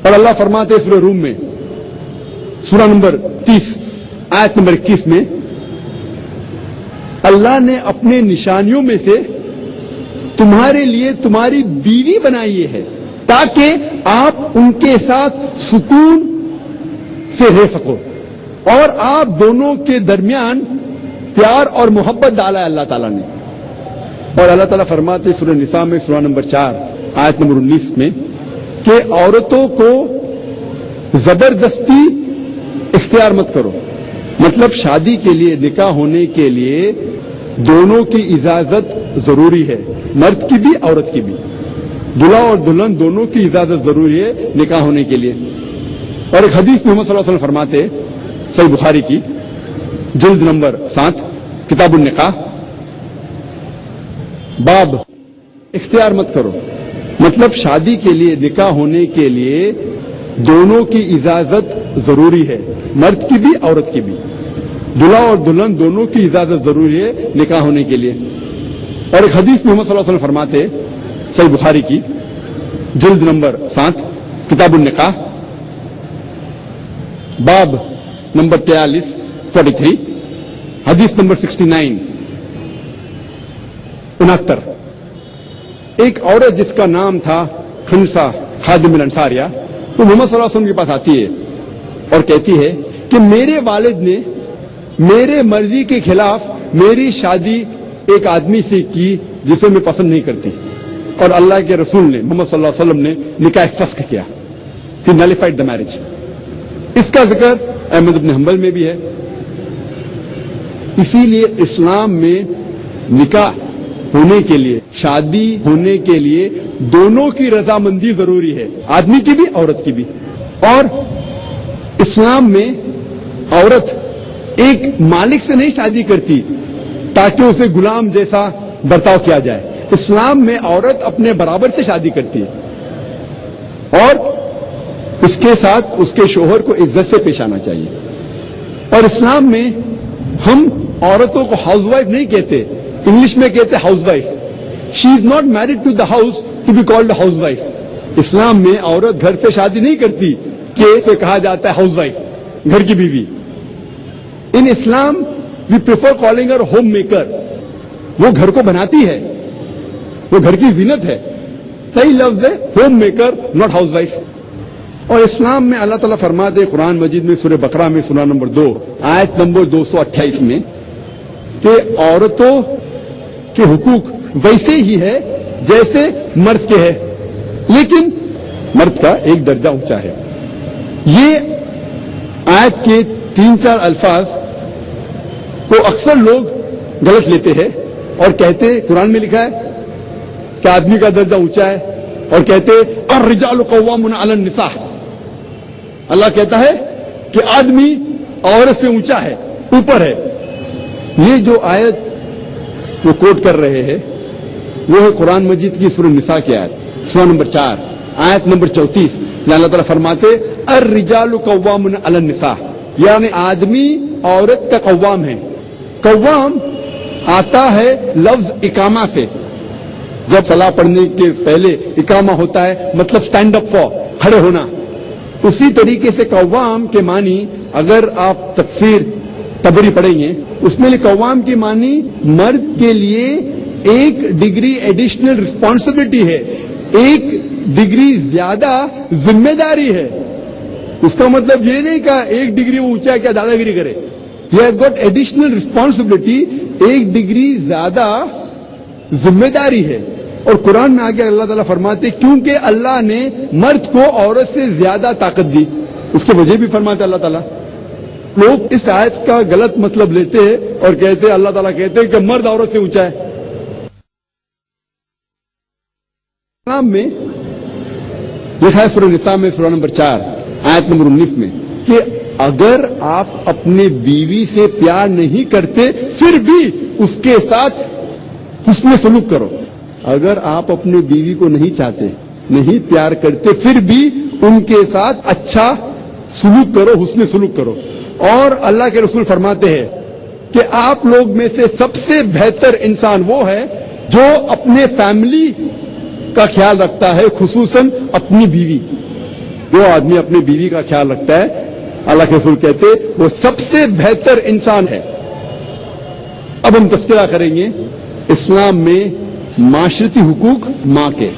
اور اللہ فرماتے ہیں سورہ روم میں سورہ نمبر 30 آیت نمبر 21 میں اللہ نے اپنے نشانیوں میں سے تمہارے لیے تمہاری بیوی بنائی ہے تاکہ آپ ان کے ساتھ سکون سے رہ سکو اور آپ دونوں کے درمیان پیار اور محبت ڈالا ہے اللہ تعالیٰ نے. اور اللہ تعالیٰ فرماتے سورہ نساء میں سورہ نمبر 4 آیت نمبر 19 میں کہ عورتوں کو زبردستی اختیار مت کرو. مطلب شادی کے لیے نکاح ہونے کے لیے دونوں کی اجازت ضروری ہے، مرد کی بھی عورت کی بھی. دلہا اور دلہن دونوں کی اجازت ضروری ہے نکاح ہونے کے لیے. اور ایک حدیث میں محمد صلی اللہ علیہ وسلم فرماتے صحیح بخاری کی جلد نمبر 7 کتاب النکاح باب اختیار مت کرو. مطلب شادی کے لیے نکاح ہونے کے لیے دونوں کی اجازت ضروری ہے، مرد کی بھی عورت کی بھی. دلہا اور دلہن دونوں کی اجازت ضروری ہے نکاح ہونے کے لیے. اور ایک حدیث میں محمد صلی اللہ علیہ وسلم فرماتے صحیح بخاری کی جلد نمبر 7 کتاب النکاح باب نمبر 43 حدیث نمبر 69 69. ایک عورت جس کا نام تھا خنسا خادم الانصاریہ وہ محمد صلی اللہ علیہ وسلم کے پاس آتی ہے اور کہتی ہے کہ میرے والد نے میرے مرضی کے خلاف میری شادی ایک آدمی سے کی جسے میں پسند نہیں کرتی. اور اللہ کے رسول نے محمد صلی اللہ علیہ وسلم نے نکاح فسخ کیا، he nullified the marriage. اس کا ذکر احمد بن حنبل میں بھی ہے. اسی لیے اسلام میں نکاح ہونے کے لیے، شادی ہونے کے لیے دونوں کی رضامندی ضروری ہے، آدمی کی بھی عورت کی بھی. اور اسلام میں عورت ایک مالک سے نہیں شادی کرتی تاکہ اسے غلام جیسا برتاؤ کیا جائے. اسلام میں عورت اپنے برابر سے شادی کرتی ہے اور اس کے ساتھ اس کے شوہر کو عزت سے پیش آنا چاہیے. اور اسلام میں ہم عورتوں کو ہاؤس وائف نہیں کہتے، انگلش میں کہتے housewife. She is not married to the house to be called housewife. اسلام میں عورت گھر سے شادی نہیں کرتی کہ اسے کہا جاتا ہے ہاؤس وائف، گھر کی بیوی. In Islam we prefer calling her homemaker. وہ گھر کو بناتی ہے، وہ گھر کی زینت ہے. صحیح لفظ ہے home maker, not house wife. اور اسلام میں اللہ تعالیٰ فرماتے قرآن مجید میں سورہ بقرہ میں سورہ نمبر 2 آیت نمبر 228 میں کہ عورتوں کے حقوق ویسے ہی ہے جیسے مرد کے ہے، لیکن مرد کا ایک درجہ اونچا ہے۔ یہ آیت کے 3-4 الفاظ کو اکثر لوگ غلط لیتے ہیں اور کہتے قرآن میں لکھا ہے کہ آدمی کا درجہ اونچا ہے، اور کہتے الرجال قوامون علی النساء، اللہ کہتا ہے کہ آدمی عورت سے اونچا ہے، اوپر ہے۔ یہ جو آیت وہ کوٹ کر رہے ہیں وہ ہے قرآن مجید کی سورہ نساء کی آیت، سورہ نمبر 4 آیت نمبر 34، جہاں اللہ تعالیٰ فرماتے الرجال قوامون علی النساء، یعنی آدمی عورت کا قوام ہے۔ قوام آتا ہے لفظ اقامہ سے، جب صلاح پڑھنے کے پہلے اقامہ ہوتا ہے مطلب سٹینڈ اپ فار، کھڑے ہونا۔ اسی طریقے سے قوام کے معنی اگر آپ تفسیر طبری پڑھیں گے اس میں قوام کی معنی مرد کے لیے ایک ڈگری ایڈیشنل رسپانسبلٹی ہے، ایک ڈگری زیادہ ذمہ داری ہے۔ اس کا مطلب یہ نہیں کہ ایک ڈگری وہ اونچا ہے کیا دادا گیری کرے، he has got additional responsibility, ایک ڈگری زیادہ ذمہ داری ہے۔ اور قرآن میں آگے اللہ تعالیٰ فرماتے کیونکہ اللہ نے مرد کو عورت سے زیادہ طاقت دی، اس کی وجہ بھی فرماتے اللہ تعالیٰ۔ لوگ اس آیت کا غلط مطلب لیتے ہیں اور کہتے ہیں اللہ تعالیٰ کہتے ہیں کہ مرد عورت سے اونچا ہے۔ اسلام میں لکھا ہے سورہ نساء میں سورہ نمبر 4 آیت نمبر 19 میں کہ اگر آپ اپنے بیوی سے پیار نہیں کرتے پھر بھی اس کے ساتھ حسن سلوک کرو۔ اگر آپ اپنے بیوی کو نہیں چاہتے، نہیں پیار کرتے، پھر بھی ان کے ساتھ اچھا سلوک کرو، حسن سلوک کرو۔ اور اللہ کے رسول فرماتے ہیں کہ آپ لوگ میں سے سب سے بہتر انسان وہ ہے جو اپنے فیملی کا خیال رکھتا ہے، خصوصاً اپنی بیوی۔ جو آدمی اپنی بیوی کا خیال رکھتا ہے، اللہ کے رسول کہتے وہ سب سے بہتر انسان ہے۔ اب ہم تذکرہ کریں گے اسلام میں معاشرتی حقوق ماں کے۔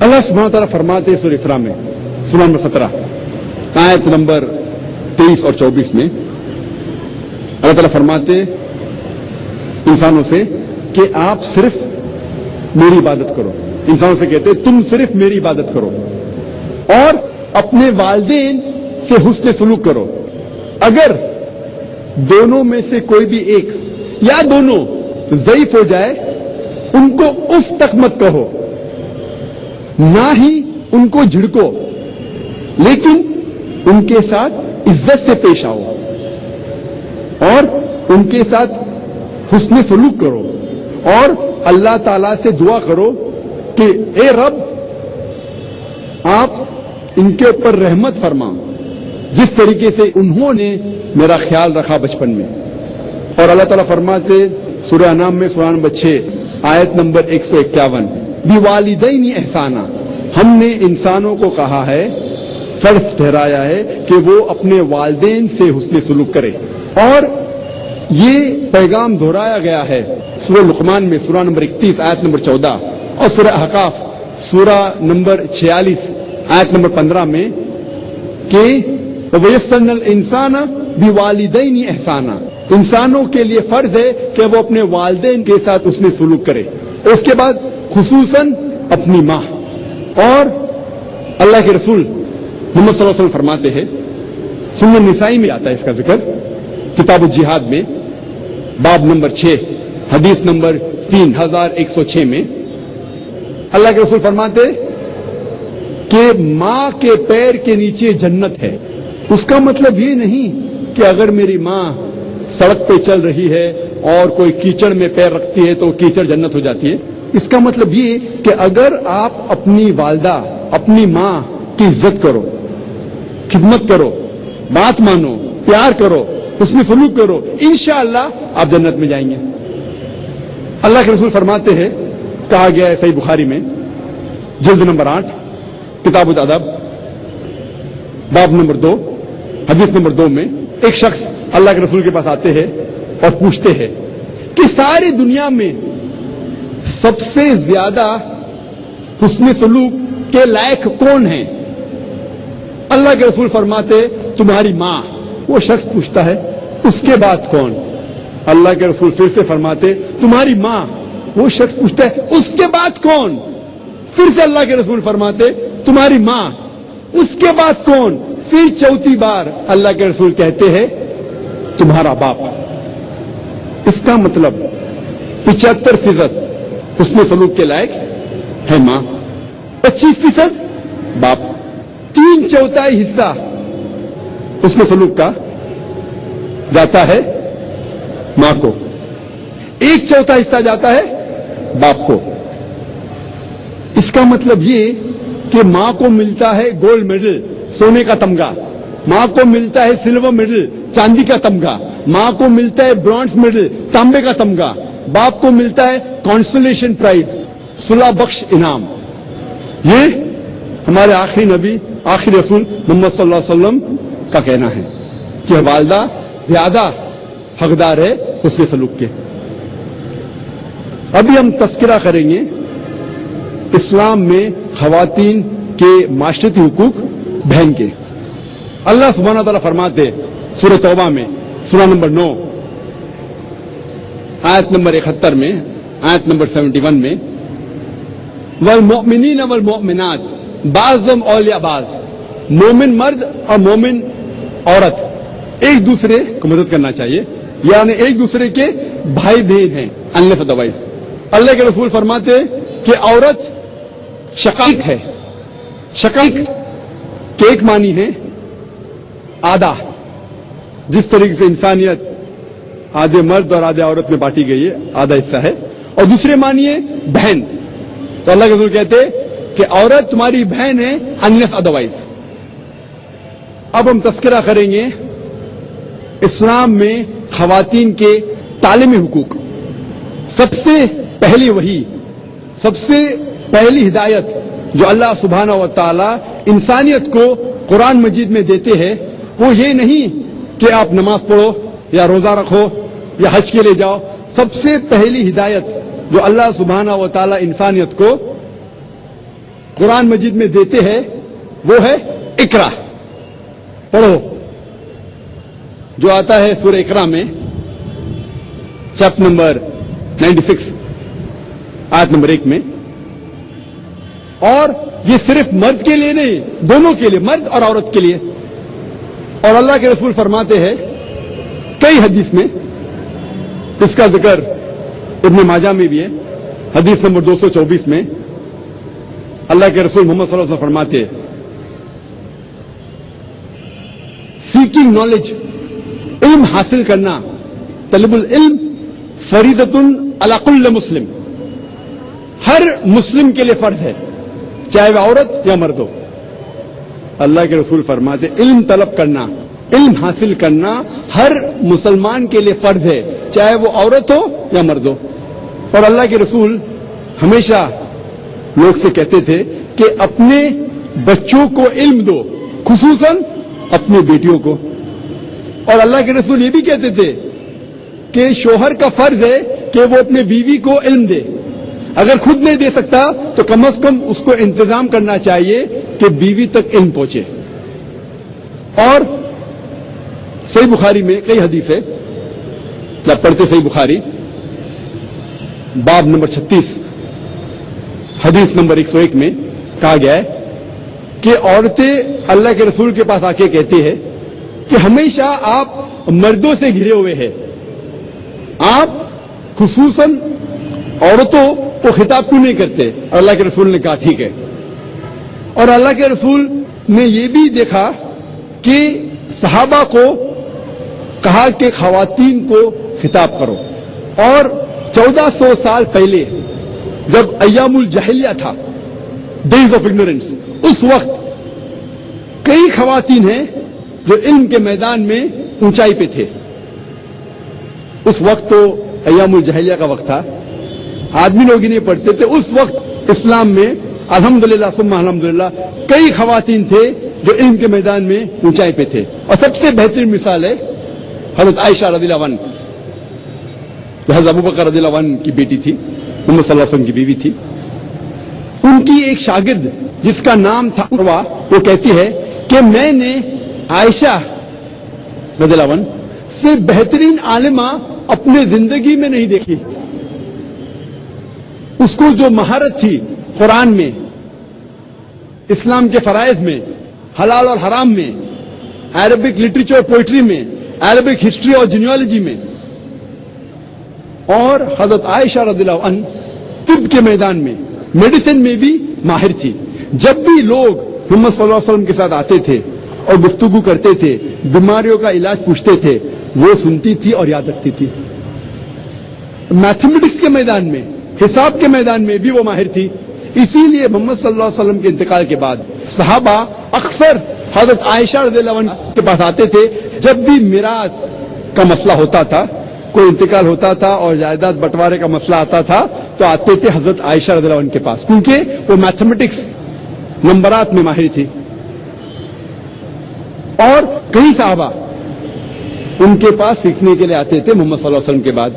اللہ سبحانہ تعالیٰ فرماتے سورہ اسراء میں سورہ نمبر 17 آیت نمبر 23 اور 24 میں اللہ تعالیٰ فرماتے انسانوں سے کہ آپ صرف میری عبادت کرو۔ انسانوں سے کہتے تم صرف میری عبادت کرو اور اپنے والدین سے حسن سلوک کرو۔ اگر دونوں میں سے کوئی بھی ایک یا دونوں ضعیف ہو جائے ان کو اف تک مت کہو، نہ ہی ان کو جھڑکو، لیکن ان کے ساتھ عزت سے پیش آؤ اور ان کے ساتھ حسن سلوک کرو اور اللہ تعالی سے دعا کرو کہ اے رب آپ ان کے اوپر رحمت فرما جس طریقے سے انہوں نے میرا خیال رکھا بچپن میں۔ اور اللہ تعالیٰ فرماتے سورہ انعام میں سورہ نمبر 6 آیت نمبر 151 بِوَالِدَيْنِ احسانا، ہم نے انسانوں کو کہا ہے، فرض ٹھہرایا ہے کہ وہ اپنے والدین سے حسن سلوک کرے۔ اور یہ پیغام دہرایا گیا ہے سورہ لقمان میں سورہ نمبر 31 آیت نمبر 14 اور سورہ احقاف سورہ نمبر 46 آیت نمبر 15 میں کہ وَيَسَّرْنَا الْإِنسَانَ بِوَالِدَيْنِ احسانا، انسانوں کے لیے فرض ہے کہ وہ اپنے والدین کے ساتھ اس نے سلوک کرے، اور اس کے بعد خصوصاً اپنی ماں۔ اور اللہ کے رسول محمد صلی اللہ علیہ وسلم فرماتے ہیں، سنن نسائی میں آتا ہے اس کا ذکر کتاب الجہاد میں باب نمبر 6 حدیث نمبر 3106 میں اللہ کے رسول فرماتے کہ ماں کے پیر کے نیچے جنت ہے۔ اس کا مطلب یہ نہیں کہ اگر میری ماں سڑک پہ چل رہی ہے اور کوئی کیچڑ میں پیر رکھتی ہے تو کیچڑ جنت ہو جاتی ہے۔ اس کا مطلب یہ کہ اگر آپ اپنی والدہ اپنی ماں کی عزت کرو، خدمت کرو، بات مانو، پیار کرو، اس میں سلوک کرو، انشاءاللہ آپ جنت میں جائیں گے۔ اللہ کے رسول فرماتے ہیں، کہا گیا ہے صحیح بخاری میں جلد نمبر 8 کتاب الادب باب نمبر 2 حدیث نمبر 2 میں ایک شخص اللہ کے رسول کے پاس آتے ہیں اور پوچھتے ہیں کہ ساری دنیا میں سب سے زیادہ حسن سلوک کے لائق کون ہیں؟ اللہ کے رسول فرماتے تمہاری ماں۔ وہ شخص پوچھتا ہے اس کے بعد کون؟ اللہ کے رسول پھر سے فرماتے تمہاری ماں. وہ شخص پوچھتا ہے اس کے بعد کون؟ پھر سے اللہ کے رسول فرماتے تمہاری ماں. اس کے بعد کون؟ پھر چوتھی بار اللہ کے رسول کہتے ہیں تمہارا باپ. اس کا مطلب 75% حسن سلوک کے لائق ہے ماں، 25% باپ، 3/4 حصہ حسن سلوک کا جاتا ہے ماں کو، 1/4 حصہ جاتا ہے باپ کو. اس کا مطلب یہ کہ ماں کو ملتا ہے گولڈ میڈل، سونے کا تمغہ، ماں کو ملتا ہے سلور میڈل، چاندی کا تمغہ، ماں کو ملتا ہے برونز میڈل، تانبے کا تمغہ، باپ کو ملتا ہے کانسولیشن پرائز، صلح بخش انعام. یہ ہمارے آخری نبی آخری رسول محمد صلی اللہ علیہ وسلم کا کہنا ہے کہ والدہ زیادہ حقدار ہے حسن سلوک کے. ابھی ہم تذکرہ کریں گے اسلام میں خواتین کے معاشرتی حقوق بہن کے. اللہ سبحانہ تعالیٰ فرماتے سورہ توبہ میں سورہ نمبر 9 آیت نمبر 71 میں، آیت نمبر 71 میں، والمؤمنین والمؤمنات بعضهم اولیاء بعض، مومن مرد اور مومن عورت ایک دوسرے کو مدد کرنا چاہیے، یعنی ایک دوسرے کے بھائی بہن ہیں unless otherwise. اللہ کے رسول فرماتے کہ عورت شقیق ہے. شقیق کے ایک معنی ہے آدھا، جس طریقے سے انسانیت آدھے مرد اور آدھے عورت میں بانٹی گئی ہے، آدھا حصہ ہے، اور دوسرے معنی ہے بہن. تو اللہ کے رسول کہتے کہ عورت تمہاری بہن ہے unless otherwise. اب ہم تذکرہ کریں گے اسلام میں خواتین کے تعلیمی حقوق. سب سے پہلی وحی، سب سے پہلی ہدایت جو اللہ سبحانہ و تعالی انسانیت کو قرآن مجید میں دیتے ہیں وہ یہ نہیں کہ آپ نماز پڑھو یا روزہ رکھو یا حج کے لیے جاؤ. سب سے پہلی ہدایت جو اللہ سبحانہ و تعالی انسانیت کو قرآن مجید میں دیتے ہیں وہ ہے اقرا، پڑھو، جو آتا ہے سورہ اقرا میں چیپٹر نمبر 96 آیت نمبر 1 میں. اور یہ صرف مرد کے لیے نہیں، دونوں کے لیے، مرد اور عورت کے لیے. اور اللہ کے رسول فرماتے ہیں کئی حدیث میں، اس کا ذکر ابن ماجہ میں بھی ہے، حدیث نمبر 224 میں اللہ کے رسول محمد صلی اللہ علیہ وسلم فرماتے سیکنگ نالج، علم حاصل کرنا، طلب العلم فریضۃ علی کل مسلم، ہر مسلم کے لیے فرض ہے، چاہے وہ عورت یا مرد ہو. اللہ کے رسول فرماتے علم طلب کرنا، علم حاصل کرنا ہر مسلمان کے لیے فرض ہے، چاہے وہ عورت ہو یا مرد ہو. اور اللہ کے رسول ہمیشہ لوگ سے کہتے تھے کہ اپنے بچوں کو علم دو، خصوصاً اپنی بیٹیوں کو. اور اللہ کے رسول یہ بھی کہتے تھے کہ شوہر کا فرض ہے کہ وہ اپنے بیوی کو علم دے، اگر خود نہیں دے سکتا تو کم از کم اس کو انتظام کرنا چاہیے کہ بیوی تک علم پہنچے. اور صحیح بخاری میں کئی حدیث ہے، جب پڑھتے صحیح بخاری باب نمبر 36 حدیث نمبر 101 میں کہا گیا ہے کہ عورتیں اللہ کے رسول کے پاس آ کے کہتی ہے کہ ہمیشہ آپ مردوں سے گھرے ہوئے ہیں، آپ خصوصاً عورتوں کو خطاب کیوں نہیں کرتے؟ اور اللہ کے رسول نے کہا ٹھیک ہے. اور اللہ کے رسول نے یہ بھی دیکھا کہ صحابہ کو کہا کہ خواتین کو خطاب کرو. اور 1400 سال پہلے جب ایام الجاہلیہ تھا، ڈیز آف اگنورینس، اس وقت کئی خواتین ہیں جو علم کے میدان میں اونچائی پہ تھے. اس وقت تو ایام الجاہلیہ کا وقت تھا، آدمی لوگ ہی نہیں پڑھتے تھے. اس وقت اسلام میں الحمدللہ ثم الحمدللہ کئی خواتین تھے جو علم کے میدان میں اونچائی پہ تھے. اور سب سے بہترین مثال ہے حضرت عائشہ رضی اللہ عنہ، حضرت ابوبکر رضی اللہ عنہ کی بیٹی تھی، محمد صلی اللہ علیہ وسلم کی بیوی تھی. ان کی ایک شاگرد جس کا نام تھا عروہ، وہ کہتی ہے کہ میں نے عائشہ رضی اللہ عنہ سے بہترین عالمہ اپنے زندگی میں نہیں دیکھی. اس کو جو مہارت تھی قرآن میں، اسلام کے فرائض میں، حلال اور حرام میں، عربک لٹریچر اور پوئٹری میں، عربک ہسٹری اور جینیالوجی میں، اور حضرت عائشہ رضی اللہ عنہ طب کے میدان میں، میڈیسن میں بھی ماہر تھی. جب بھی لوگ محمد صلی اللہ علیہ وسلم کے ساتھ آتے تھے اور گفتگو کرتے تھے، بیماریوں کا علاج پوچھتے تھے، وہ سنتی تھی اور یاد رکھتی تھی. میتھمیٹکس کے میدان میں، حساب کے میدان میں بھی وہ ماہر تھی. اسی لیے محمد صلی اللہ علیہ وسلم کے انتقال کے بعد صحابہ اکثر حضرت عائشہ رضی اللہ عنہ کے پاس آتے تھے. جب بھی میراث کا مسئلہ ہوتا تھا، کوئی انتقال ہوتا تھا اور جائیداد بٹوارے کا مسئلہ آتا تھا، تو آتے تھے حضرت عائشہ رضی اللہ عنہ کے پاس، کیونکہ وہ میتھمیٹکس، نمبرات میں ماہر تھی. اور کئی صحابہ ان کے پاس سیکھنے کے لیے آتے تھے محمد صلی اللہ علیہ وسلم کے بعد.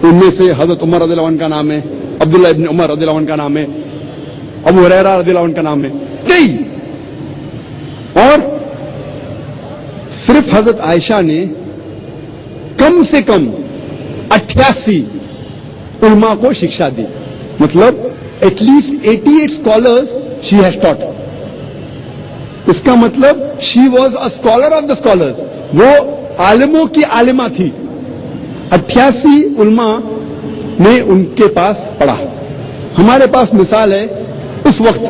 ان میں سے حضرت عمر رضی اللہ عنہ کا نام ہے، عبداللہ ابن عمر رضی اللہ عنہ کا نام ہے، ابو ہریرہ رضی اللہ عنہ کا نام ہے، کئی. اور صرف حضرت عائشہ نے کم سے کم 88 علماء کو شکشا دی. مطلب at least 88 scholars she has taught. اس کا مطلب she was a scholar of the scholars, وہ عالموں کی عالمہ تھی. 88 علماء نے ان کے پاس پڑھا. ہمارے پاس مثال ہے اس وقت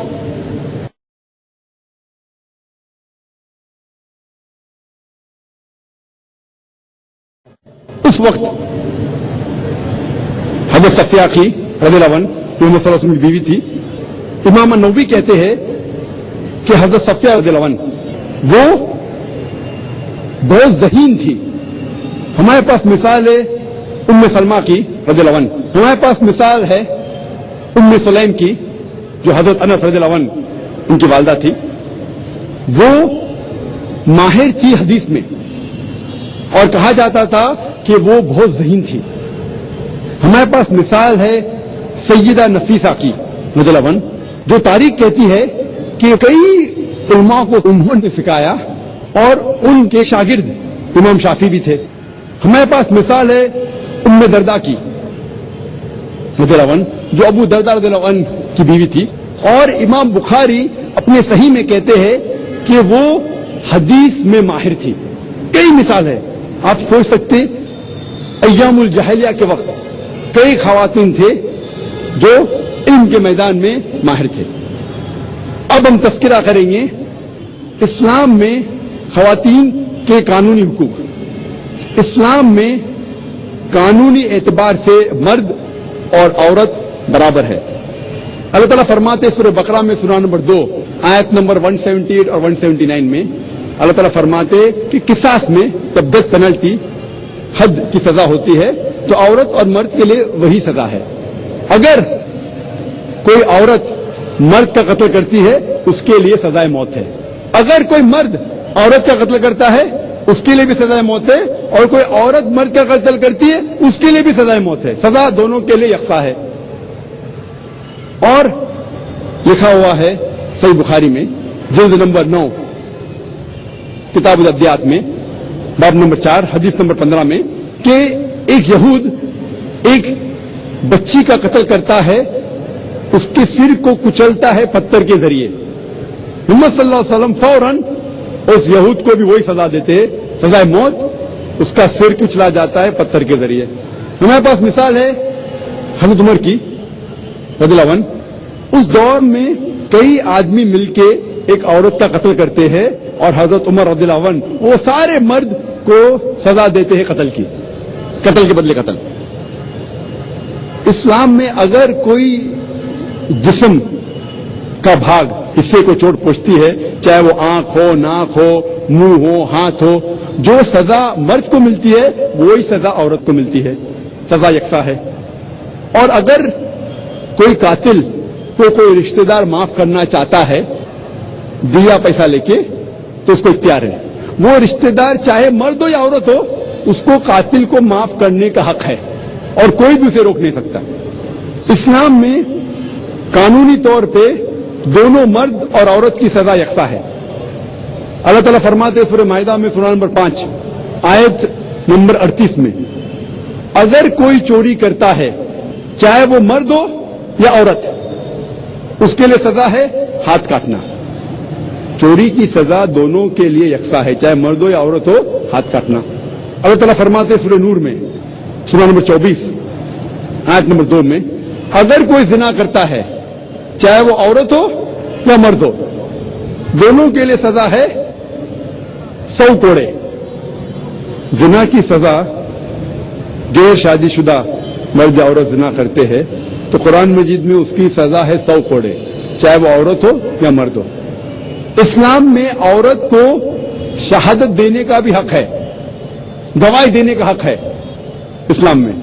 حضرت صفیہ کی رضی اللہ عنہ جو محمد صلی اللہ علیہ وسلم کی بیوی تھی. امام نووی کہتے ہیں کہ حضرت صفیہ رضی اللہ عنہ وہ بہت ذہین تھی. ہمارے پاس مثال ہے ام سلمہ کی رضی اللہ عنہ. ہمارے پاس مثال ہے ام سلیم کی جو حضرت انس رضی اللہ عنہ ان کی والدہ تھی. وہ ماہر تھی حدیث میں اور کہا جاتا تھا کہ وہ بہت ذہین تھی. ہمارے پاس مثال ہے سیدہ نفیسہ کی رضی اللہ عنہ جو تاریخ کہتی ہے کہ کئی علماء کو انہوں نے سکھایا اور ان کے شاگرد امام شافعی بھی تھے. ہمارے پاس مثال ہے ام درداء کی رضی اللہ عنہ جو ابو درداء رضی اللہ عنہ کی بیوی تھی. اور امام بخاری اپنے صحیح میں کہتے ہیں کہ وہ حدیث میں ماہر تھی. کئی مثال ہے. آپ سوچ سکتے ایام الجاہلیہ کے وقت کئی خواتین تھے جو علم کے میدان میں ماہر تھے. اب ہم تذکرہ کریں گے اسلام میں خواتین کے قانونی حقوق. اسلام میں قانونی اعتبار سے مرد اور عورت برابر ہے. اللہ تعالیٰ فرماتے سورہ بقرہ میں سورہ نمبر 2 آیت نمبر 178 اور 179 میں اللہ تعالیٰ فرماتے کہ قصاص میں جب ڈیتھ پینلٹی حد کی سزا ہوتی ہے تو عورت اور مرد کے لیے وہی سزا ہے. اگر کوئی عورت مرد کا قتل کرتی ہے اس کے لیے سزائے موت ہے. اگر کوئی مرد عورت کا قتل کرتا ہے اس کے لیے بھی سزائے موت ہے، اور کوئی عورت مرد کا قتل کرتی ہے اس کے لیے بھی سزائے موت ہے. سزا دونوں کے لیے یکساں ہے. اور لکھا ہوا ہے صحیح بخاری میں جلد نمبر 9 کتاب الادیات میں باب نمبر 4 حدیث نمبر 15 میں کہ ایک یہود ایک بچی کا قتل کرتا ہے، اس کے سر کو کچلتا ہے پتھر کے ذریعے. محمد صلی اللہ علیہ وسلم فوراً اس یہود کو بھی وہی سزا دیتے ہیں، سزائے موت. اس کا سر کچلا جاتا ہے پتھر کے ذریعے. ہمارے پاس مثال ہے حضرت عمر کی رضی اللہ عنہ. اس دور میں کئی آدمی مل کے ایک عورت کا قتل کرتے ہیں اور حضرت عمر رضی اللہ عنہ وہ سارے مرد کو سزا دیتے ہیں قتل کی، قتل کے بدلے قتل. اسلام میں اگر کوئی جسم کا بھاگ حصے کو چوٹ پہنچتی ہے، چاہے وہ آنکھ ہو، ناک ہو، منہ ہو، ہاتھ ہو، جو سزا مرد کو ملتی ہے وہی سزا عورت کو ملتی ہے. سزا یکساں ہے. اور اگر کوئی قاتل کو کوئی رشتہ دار معاف کرنا چاہتا ہے دیا پیسہ لے کے تو اس کو اختیار ہے. وہ رشتہ دار چاہے مرد ہو یا عورت ہو، اس کو قاتل کو معاف کرنے کا حق ہے اور کوئی بھی اسے روک نہیں سکتا. اسلام میں قانونی طور پہ دونوں مرد اور عورت کی سزا یکساں ہے. اللہ تعالیٰ فرماتے سورہ مائدہ میں سورہ نمبر 5 آیت نمبر 38 میں اگر کوئی چوری کرتا ہے چاہے وہ مرد ہو یا عورت, اس کے لیے سزا ہے ہاتھ کاٹنا. چوری کی سزا دونوں کے لیے یکساں ہے, چاہے مرد ہو یا عورت ہو, ہاتھ کاٹنا. اللہ تعالیٰ فرماتے ہیں سورہ نور میں سورہ نمبر 24 آیت نمبر 2 میں, اگر کوئی زنا کرتا ہے چاہے وہ عورت ہو یا مرد ہو, دونوں کے لیے سزا ہے 100 کوڑے. زنا کی سزا غیر شادی شدہ مرد یا عورت زنا کرتے ہیں تو قرآن مجید میں اس کی سزا ہے 100 کوڑے, چاہے وہ عورت ہو یا مرد ہو. اسلام میں عورت کو شہادت دینے کا بھی حق ہے, گواہی دینے کا حق ہے. اسلام میں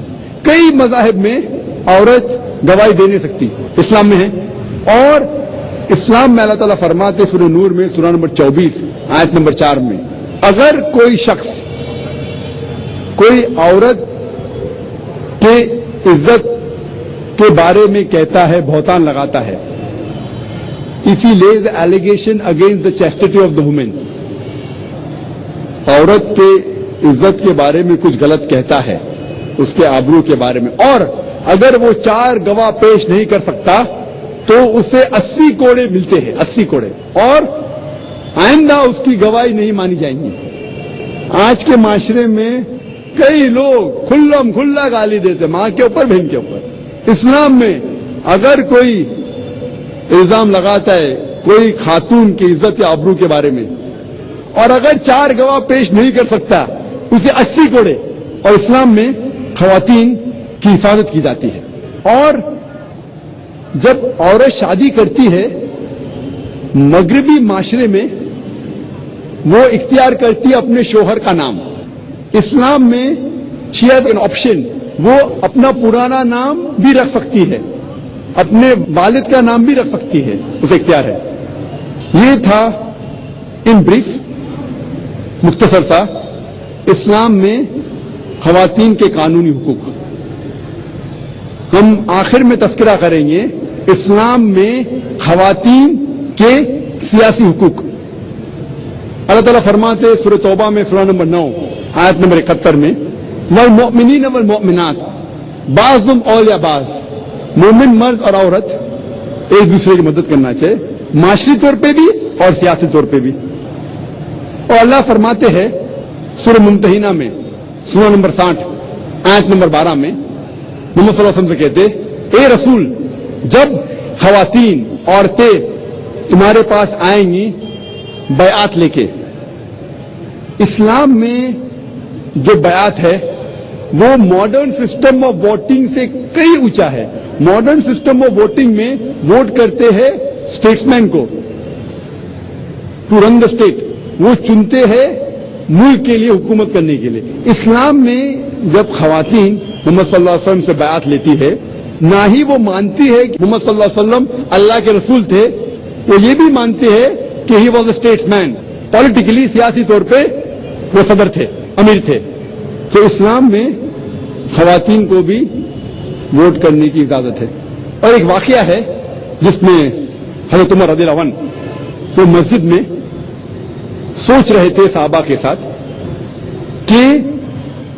کئی مذاہب میں عورت گواہی دے نہیں سکتی, اسلام میں ہے. اور اسلام میں اللہ تعالیٰ فرماتے سورہ نور میں سورہ نمبر 24 آیت نمبر 4 میں, اگر کوئی شخص کوئی عورت کے عزت کے بارے میں کہتا ہے, بہتان لگاتا ہے, if he lays an allegation against the chastity of the woman, عورت کے عزت کے بارے میں کچھ غلط کہتا ہے, اس کے آبرو کے بارے میں, اور اگر وہ 4 گواہ پیش نہیں کر سکتا تو اسے 80 کوڑے ملتے ہیں, 80 کوڑے, اور آئندہ اس کی گواہی نہیں مانی جائیں گی. آج کے معاشرے میں کئی لوگ کھلم کھلا گالی دیتے, ماں کے اوپر بہن کے اوپر. اسلام میں اگر کوئی الزام لگاتا ہے کوئی خاتون کی عزت یا آبرو کے بارے میں, اور اگر 4 گواہ پیش نہیں کر سکتا اسے 80 کوڑے. اور اسلام میں خواتین کی حفاظت کی جاتی ہے. اور جب عورت شادی کرتی ہے مغربی معاشرے میں وہ اختیار کرتی ہے اپنے شوہر کا نام. اسلام میں شی ہیز این آپشن, وہ اپنا پرانا نام بھی رکھ سکتی ہے, اپنے والد کا نام بھی رکھ سکتی ہے, اسے اختیار ہے. یہ تھا ان بریف مختصر سا اسلام میں خواتین کے قانونی حقوق. ہم آخر میں تذکرہ کریں گے اسلام میں خواتین کے سیاسی حقوق. اللہ تعالیٰ فرماتے سورہ توبہ میں سورہ نمبر 9 آیت نمبر 71 میں, والمؤمنین والمؤمنات بعضهم اولیاء بعض, مومن مرد اور عورت ایک دوسرے کی مدد کرنا چاہیے, معاشری طور پہ بھی اور سیاسی طور پہ بھی. اور اللہ فرماتے ہیں سورہ ممتحنہ میں سورہ نمبر 60 آیت نمبر 12 میں, محمد صلی اللہ علیہ وسلم سے کہتے, اے رسول جب خواتین عورتیں تمہارے پاس آئیں گی بیعت لے کے. اسلام میں جو بیعت ہے وہ ماڈرن سسٹم آف ووٹنگ سے کئی اونچا ہے. ماڈرن سسٹم آف ووٹنگ میں ووٹ کرتے ہیں اسٹیٹس مین کو ٹو رن دا اسٹیٹ, وہ چنتے ہیں ملک کے لیے حکومت کرنے کے لیے. اسلام میں جب خواتین محمد صلی اللہ علیہ وسلم سے بیعت لیتی ہے, نہ ہی وہ مانتی ہے کہ محمد صلی اللہ علیہ وسلم اللہ کے رسول تھے, وہ یہ بھی مانتے ہیں کہ he was a statesman, politically سیاسی طور پہ وہ صدر تھے, امیر تھے. تو اسلام میں خواتین کو بھی ووٹ کرنے کی اجازت ہے. اور ایک واقعہ ہے جس میں حضرت عمر رضی اللہ عنہ وہ مسجد میں سوچ رہے تھے صحابہ کے ساتھ کہ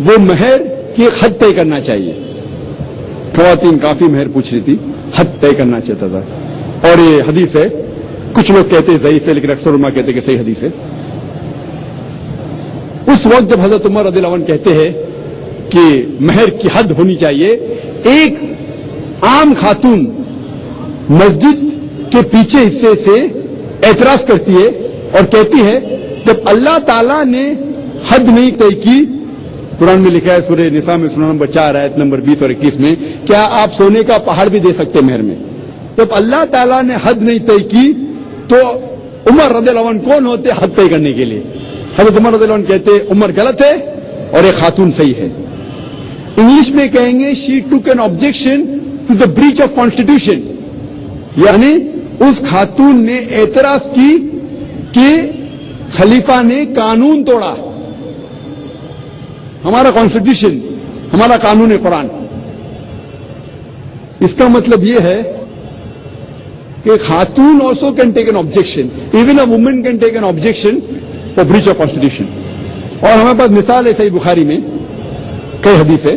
وہ مہر کی حد طے کرنا چاہیے. خواتین کافی مہر پوچھ رہی تھی, حد طے کرنا چاہتا تھا. اور یہ حدیث ہے, کچھ لوگ کہتے ہیں ضعیف ہے لیکن اکثر علماء کہتے ہیں کہ صحیح حدیث ہے. اس وقت جب حضرت عمر رضی اللہ عنہ کہتے ہیں کہ مہر کی حد ہونی چاہیے, ایک عام خاتون مسجد کے پیچھے حصے سے اعتراض کرتی ہے اور کہتی ہے جب اللہ تعالیٰ نے حد نہیں طے کی, قرآن میں لکھا ہے سورہ نساء میں سورہ نمبر 4 آیت نمبر 20 اور 21 میں, کیا آپ سونے کا پہاڑ بھی دے سکتے مہر میں؟ جب اللہ تعالیٰ نے حد نہیں طے کی تو عمر رضی اللہ عنہ کون ہوتے حد طے کرنے کے لیے؟ حضرت عمر رضی اللہ عنہ کہتے عمر غلط ہے اور ایک خاتون صحیح ہے. انگلش میں کہیں گے she took an objection to the breach of constitution, یعنی اس خاتون نے اعتراض کی کہ خلیفہ نے قانون توڑا, ہمارا کانسٹیٹیوشن, ہمارا قانون قرآن. اس کا مطلب یہ ہے کہ خاتون also can take an objection, even a woman can take an objection for breach of constitution. اور ہمارے پاس مثال ہے صحیح بخاری میں کئی حدیث ہے,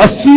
80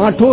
8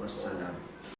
والسلام.